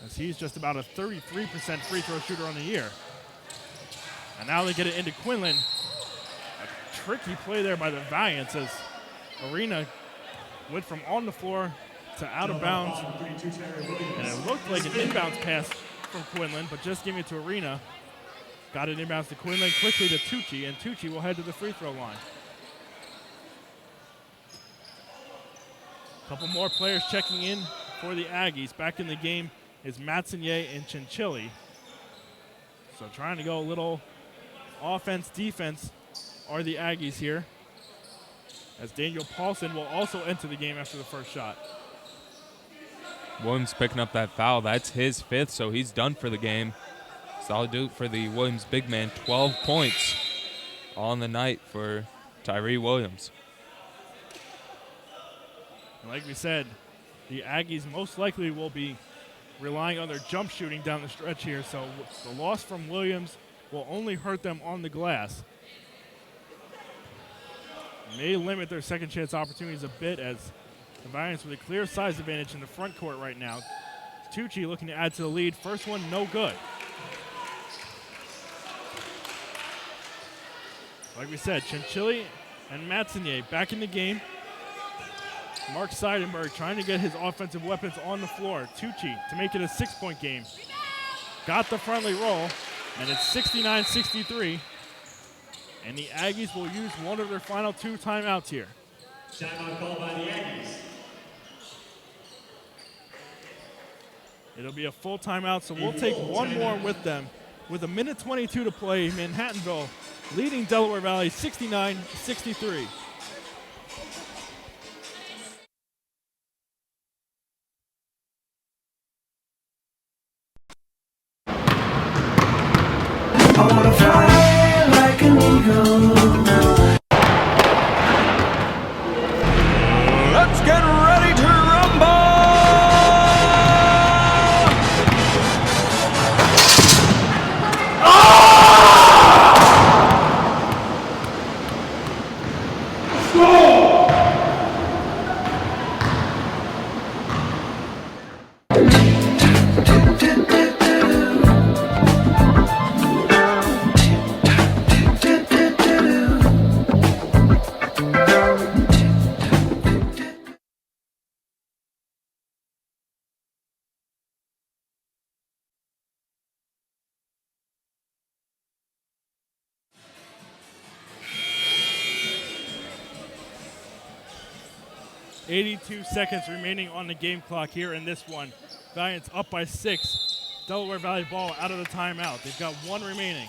[SPEAKER 1] as he's just about a 33% free throw shooter on the year. And now they get it into Quinlan. A tricky play there by the Valiants as Arena went from on the floor to out of bounds. And it looked like an inbounds pass from Quinlan, but just gave it to Arena. Got it inbounds to Quinlan, quickly to Tucci, and Tucci will head to the free throw line. A couple more players checking in for the Aggies. Back in the game is Matsinier and Chinchilli. So trying to go a little offense, defense are the Aggies here, as Daniel Paulson will also enter the game after the first shot.
[SPEAKER 2] Williams picking up that foul. That's his 5th, so he's done for the game. Solid do for the Williams big man. 12 points on the night for Tyree Williams.
[SPEAKER 1] And like we said, the Aggies most likely will be relying on their jump shooting down the stretch here, so the loss from Williams will only hurt them on the glass. May limit their second chance opportunities a bit, as the Valiants with a clear size advantage in the front court right now. Tucci looking to add to the lead. First one, no good. Like we said, Chinchilli and Matsinier back in the game. Mark Seidenberg trying to get his offensive weapons on the floor. Tucci to make it a 6-point game. Got the friendly roll, and it's 69-63. And the Aggies will use one of their final 2 timeouts here.
[SPEAKER 3] Timeout called by the Aggies.
[SPEAKER 1] It'll be a full timeout, so we'll take one more with them. With 1:22 to play, Manhattanville leading Delaware Valley 69-63.
[SPEAKER 6] I wanna fly like an eagle.
[SPEAKER 7] Let's get ready to rumble!
[SPEAKER 1] .82 seconds remaining on the game clock here in this one. Valiants up by 6. Delaware Valley ball out of the timeout. They've got 1 remaining.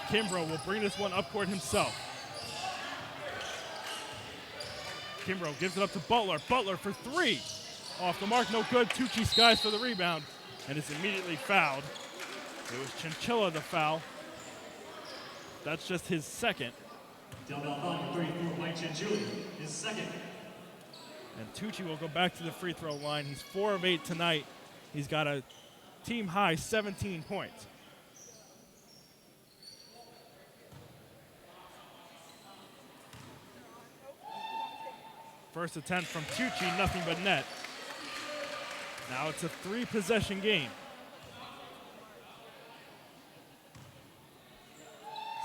[SPEAKER 1] Kimbrough will bring this one up court himself. Kimbrough gives it up to Butler. Butler for 3. Off the mark, no good. Tucci skies for the rebound, and is immediately fouled. It was Chinchilla the foul. That's just his 2nd.
[SPEAKER 3] Delaware Valley 34, Mike Chinchilli, his 2nd.
[SPEAKER 1] And Tucci will go back to the free throw line. He's 4 of 8 tonight. He's got a team high 17 points. First attempt from Tucci, nothing but net. Now it's a 3-possession game.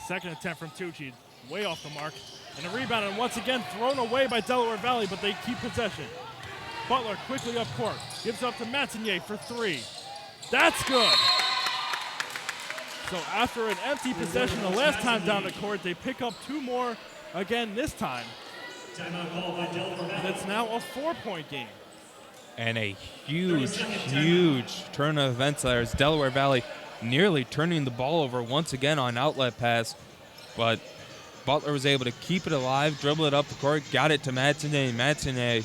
[SPEAKER 1] Second attempt from Tucci, way off the mark. And a rebound, and once again thrown away by Delaware Valley, but they keep possession. Butler quickly up court, gives up to Matsinier for 3. That's good. So after an empty possession the last time down the court, they pick up 2 more again this time.
[SPEAKER 3] Timeout called by Delaware Valley.
[SPEAKER 1] And it's now a 4-point game.
[SPEAKER 2] And a huge turn of events there as Delaware Valley nearly turning the ball over once again on outlet pass. But Butler was able to keep it alive, dribble it up the court, got it to Matsinier. Matsinier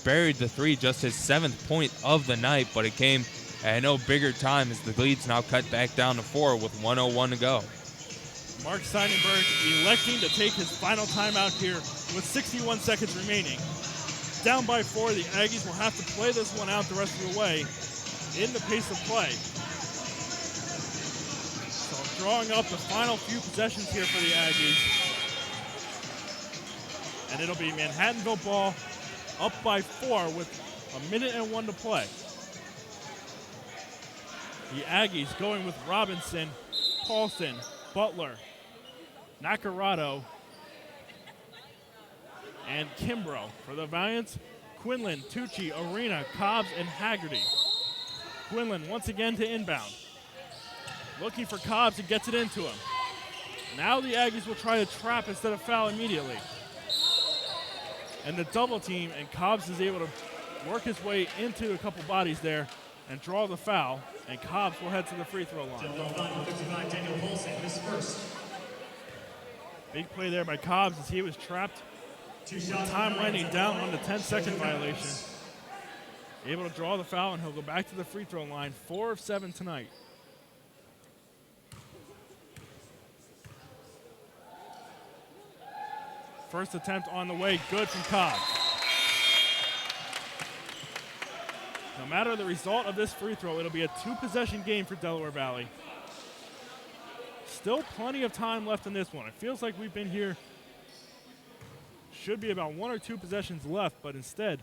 [SPEAKER 2] buried the 3, just his 7th point of the night, but it came at no bigger time as the lead's now cut back down to 4 with 1:01 to go.
[SPEAKER 1] Mark Seidenberg electing to take his final timeout here with 61 seconds remaining. Down by 4, the Aggies will have to play this one out the rest of the way in the pace of play. So drawing up the final few possessions here for the Aggies. And it'll be Manhattanville ball up by 4 with 1:01 to play. The Aggies going with Robinson, Paulson, Butler, Nacarado, and Kimbrough. For the Valiants, Quinlan, Tucci, Arena, Cobbs, and Haggerty. Quinlan once again to inbound. Looking for Cobbs and gets it into him. Now the Aggies will try to trap instead of foul immediately. And the double team, and Cobbs is able to work his way into a couple bodies there and draw the foul, and Cobbs will head to the free throw line.
[SPEAKER 3] Daniel Paulson, his first.
[SPEAKER 1] Big play there by Cobbs as he was trapped. Time winding down on the 10-second violation. Able to draw the foul, and he'll go back to the free throw line. 4 of 7 tonight. First attempt on the way, good from Cobbs. No matter the result of this free throw, it'll be a 2-possession game for Delaware Valley. Still plenty of time left in this one. It feels like we've been here, should be about 1 or 2 possessions left, but instead,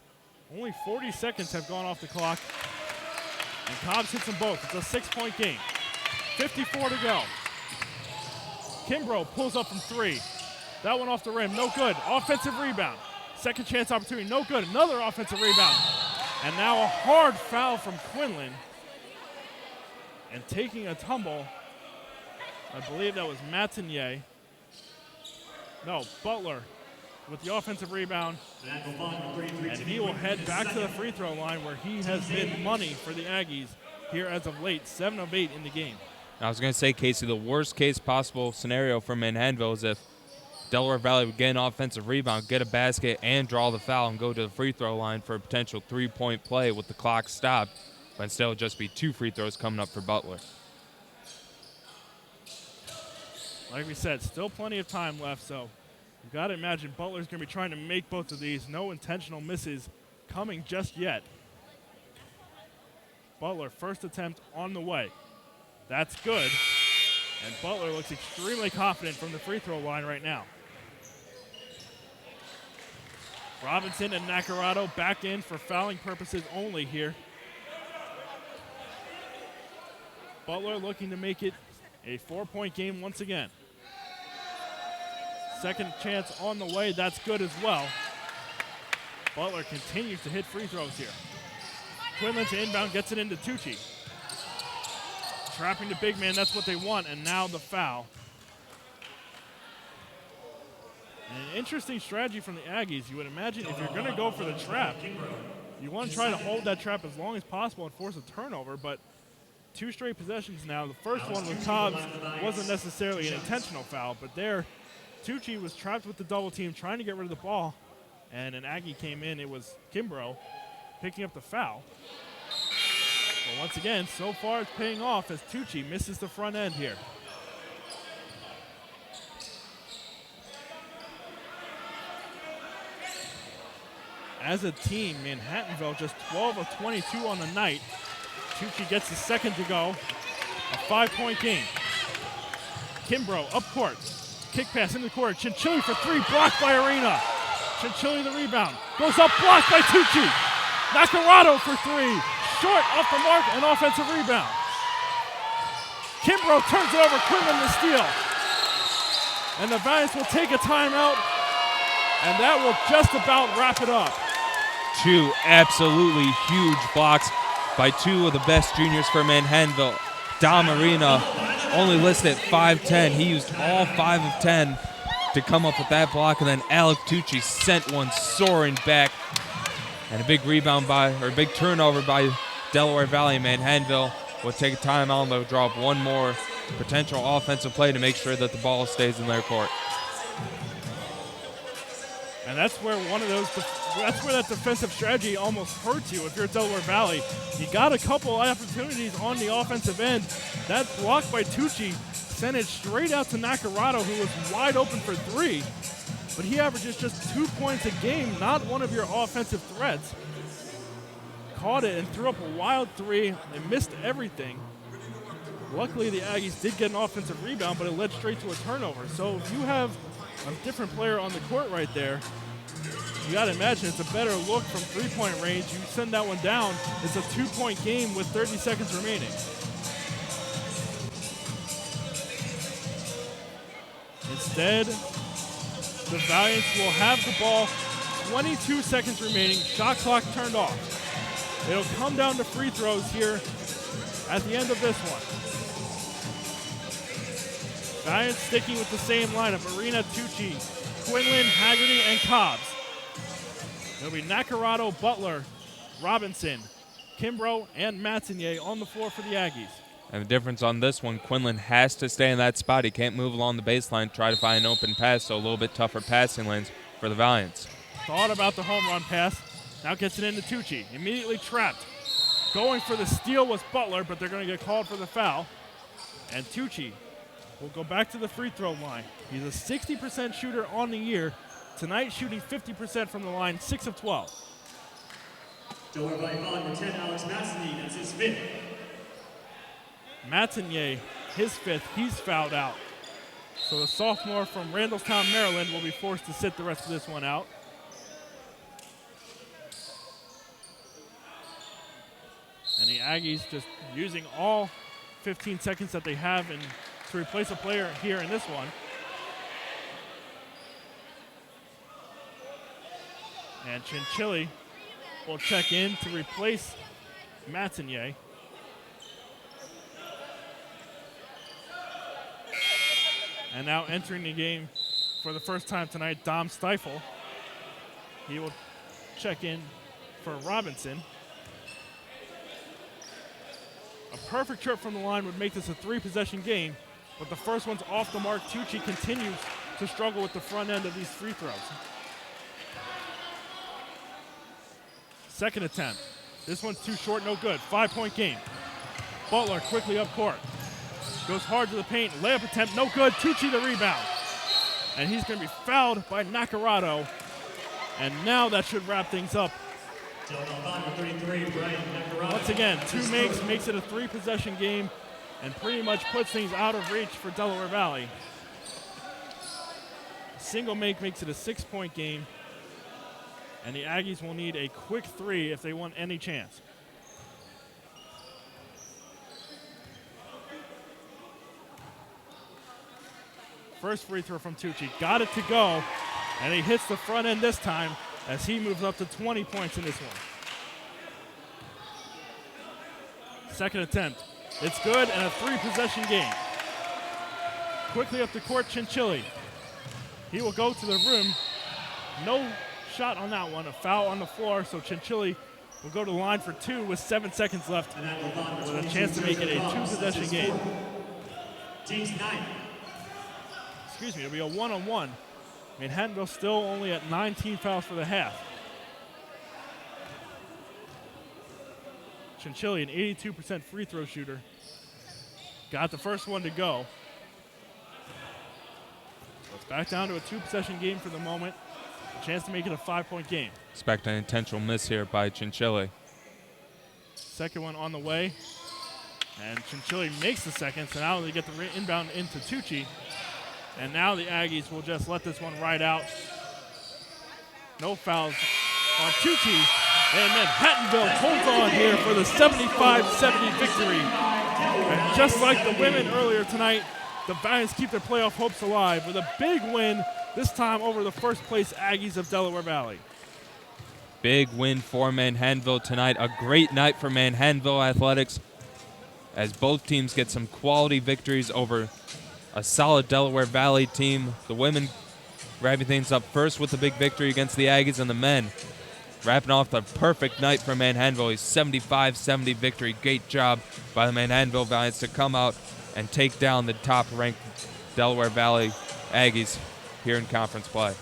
[SPEAKER 1] only 40 seconds have gone off the clock. And Cobbs hits them both. It's a 6-point game. 54 to go. Kimbrough pulls up from 3. That one off the rim, no good. Offensive rebound. Second chance opportunity, no good. Another offensive rebound. And now a hard foul from Quinlan. And taking a tumble, I believe that was Matinier. No, Butler with the offensive rebound. And he will head back to the free throw line where he has been money for the Aggies here as of late. 7 of 8 in the game.
[SPEAKER 2] I was going to say, Casey, the worst case possible scenario for Manhattanville is if Delaware Valley would get an offensive rebound, get a basket, and draw the foul and go to the free throw line for a potential 3-point play with the clock stopped. But instead, it'll just be 2 free throws coming up for Butler.
[SPEAKER 1] Like we said, still plenty of time left, so you've got to imagine Butler's going to be trying to make both of these. No intentional misses coming just yet. Butler, first attempt on the way. That's good. And Butler looks extremely confident from the free throw line right now. Robinson and Nacarado back in for fouling purposes only here. Butler looking to make it a 4-point game once again. Second chance on the way, that's good as well. Butler continues to hit free throws here. Quinlan to inbound, gets it into Tucci. Trapping the big man, that's what they want, and now the foul. An interesting strategy from the Aggies. You would imagine if you're going to go for the trap, you want to try to hold that trap as long as possible and force a turnover, but 2 straight possessions now. The first one with Cobbs wasn't necessarily an intentional foul, but there, Tucci was trapped with the double team trying to get rid of the ball, and an Aggie came in. It was Kimbrough picking up the foul. But once again, so far it's paying off as Tucci misses the front end here. As a team, Manhattanville just 12 of 22 on the night. Tucci gets the second to go. A 5-point game. Kimbrough up court. Kick pass into the court. Chinchilli for 3, blocked by Arena. Chinchilli the rebound. Goes up, blocked by Tucci. Nacarado for 3. Short off the mark, an offensive rebound. Kimbrough turns it over, Quinlan the steal. And the Valiants will take a timeout, and that will just about wrap it up.
[SPEAKER 2] 2 absolutely huge blocks by 2 of the best juniors for Manhattanville. Dom Arena only listed at 5'10". He used all 5 of 10 to come up with that block, and then Alec Tucci sent one soaring back. And a big rebound a big turnover by Delaware Valley. Manhattanville will take a timeout and they'll draw up one more potential offensive play to make sure that the ball stays in their court.
[SPEAKER 1] And that's where that's where that defensive strategy almost hurts you if you're Delaware Valley. You got a couple opportunities on the offensive end. That block by Tucci sent it straight out to Nacarado, who was wide open for three. But he averages just 2 points a game, not one of your offensive threats. Caught it and threw up a wild three. They missed everything. Luckily, the Aggies did get an offensive rebound, but it led straight to a turnover. So if you have a different player on the court right there, you got to imagine it's a better look from three-point range. You send that one down, it's a 2-point game with 30 seconds remaining. Instead, the Valiants will have the ball, 22 seconds remaining, shot clock turned off. It'll come down to free throws here at the end of this one. Valiants sticking with the same lineup: Arena, Tucci, Quinlan, Haggerty, and Cobbs. It'll be Nacarado, Butler, Robinson, Kimbrough, and Matsinier on the floor for the Aggies.
[SPEAKER 2] And the difference on this one, Quinlan has to stay in that spot. He can't move along the baseline, try to find an open pass, so a little bit tougher passing lanes for the Valiants.
[SPEAKER 1] Thought about the home run pass. Now gets it into Tucci. Immediately trapped. Going for the steal was Butler, but they're going to get called for the foul. And Tucci will go back to the free throw line. He's a 60% shooter on the year. Tonight shooting 50% from the line, 6 of 12.
[SPEAKER 3] Delaware Valley foul number 10, Alex Matsinier. That's his fifth.
[SPEAKER 1] Matsinier, his fifth, he's fouled out. So the sophomore from Randallstown, Maryland will be forced to sit the rest of this one out. And the Aggies just using all 15 seconds that they have to replace a player here in this one. And Chinchilli will check in to replace Matsinier. And now entering the game for the first time tonight, Dom Stiefel. He will check in for Robinson. A perfect trip from the line would make this a 3-possession game, but the first one's off the mark. Tucci continues to struggle with the front end of these free throws. Second attempt. This one's too short, no good. 5-point game. Butler quickly up court. Goes hard to the paint. Layup attempt, no good. Tucci the rebound. And he's going to be fouled by Nacarado. And now that should wrap things up. Once again, two makes it a 3-possession game and pretty much puts things out of reach for Delaware Valley. A single make makes it a 6-point game. And the Aggies will need a quick 3 if they want any chance. First free throw from Tucci. Got it to go. And he hits the front end this time as he moves up to 20 points in this one. Second attempt. It's good and a 3-possession game. Quickly up the court, Chinchilli. He will go to the rim. No shot on that one. A foul on the floor, so Chinchilli will go to the line for 2 with 7 seconds left with a chance to make it a 2-possession game.
[SPEAKER 3] Team's 9.
[SPEAKER 1] Excuse me, it'll be a 1-on-1. Manhattanville still only at 19 fouls for the half. Chinchilli, an 82% free throw shooter. Got the first one to go. So it's back down to a 2-possession game for the moment. A chance to make it a 5-point game.
[SPEAKER 2] Expect an intentional miss here by Chinchilli.
[SPEAKER 1] Second one on the way. And Chinchilli makes the second, so now they get the inbound into Tucci. And now the Aggies will just let this one ride out. No fouls on Tucci. And Manhattanville holds on here for the 75-70 victory. And just like the women earlier tonight, the Valiants keep their playoff hopes alive with a big win, this time over the first-place Aggies of Delaware Valley.
[SPEAKER 2] Big win for Manhattanville tonight. A great night for Manhattanville athletics as both teams get some quality victories over a solid Delaware Valley team. The women wrapping things up first with the big victory against the Aggies, and the men wrapping off the perfect night for Manhattanville. A 75-70 victory. Great job by the Manhattanville Valiants to come out and take down the top-ranked Delaware Valley Aggies here in conference play.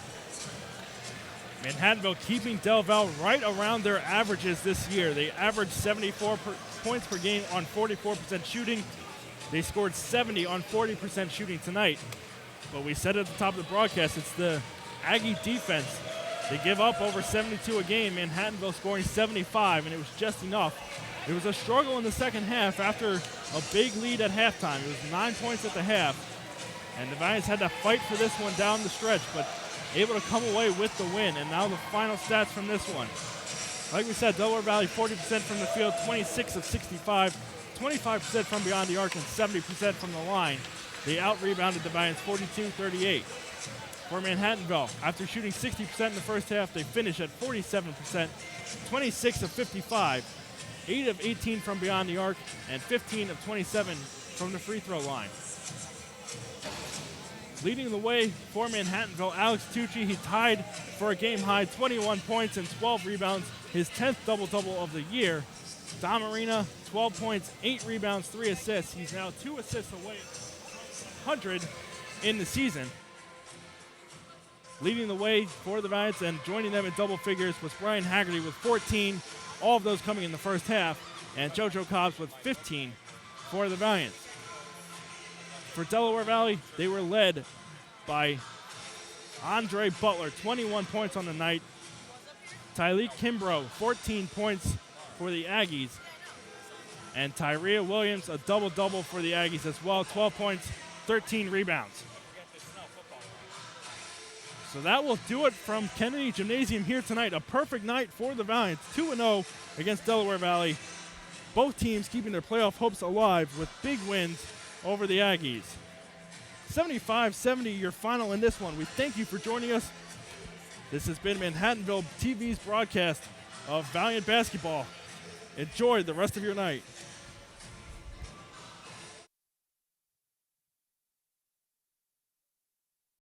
[SPEAKER 1] Manhattanville keeping Del Val right around their averages this year. They averaged 74 points per game on 44% shooting. They scored 70 on 40% shooting tonight. But we said at the top of the broadcast, it's the Aggie defense. They give up over 72 a game, Manhattanville scoring 75, and it was just enough. It was a struggle in the second half after a big lead at halftime. It was 9 points at the half, and the Valiants had to fight for this one down the stretch, but able to come away with the win. And now the final stats from this one. Like we said, Delaware Valley 40% from the field, 26 of 65, 25% from beyond the arc, and 70% from the line. They out-rebounded the Valiants 42-38. For Manhattanville, after shooting 60% in the first half, they finish at 47%, 26 of 55, 8 of 18 from beyond the arc, and 15 of 27 from the free throw line. Leading the way for Manhattanville, Alex Tucci, he tied for a game-high 21 points and 12 rebounds, his 10th double-double of the year. Dom Marina, 12 points, 8 rebounds, 3 assists. He's now 2 assists away from 100 in the season. Leading the way for the Valiants and joining them in double figures was Brian Haggerty with 14, all of those coming in the first half, and JoJo Cobbs with 15 for the Valiants. For Delaware Valley, they were led by Andre Butler, 21 points on the night. Tyleek Kimbrough, 14 points for the Aggies. And Tyria Williams, a double-double for the Aggies as well, 12 points, 13 rebounds. So that will do it from Kennedy Gymnasium here tonight. A perfect night for the Valiants, 2-0 against Delaware Valley. Both teams keeping their playoff hopes alive with big wins over the Aggies. 75-70 your final in this one. We thank you for joining us. This has been Manhattanville TV's broadcast of Valiant basketball. Enjoy the rest of your night.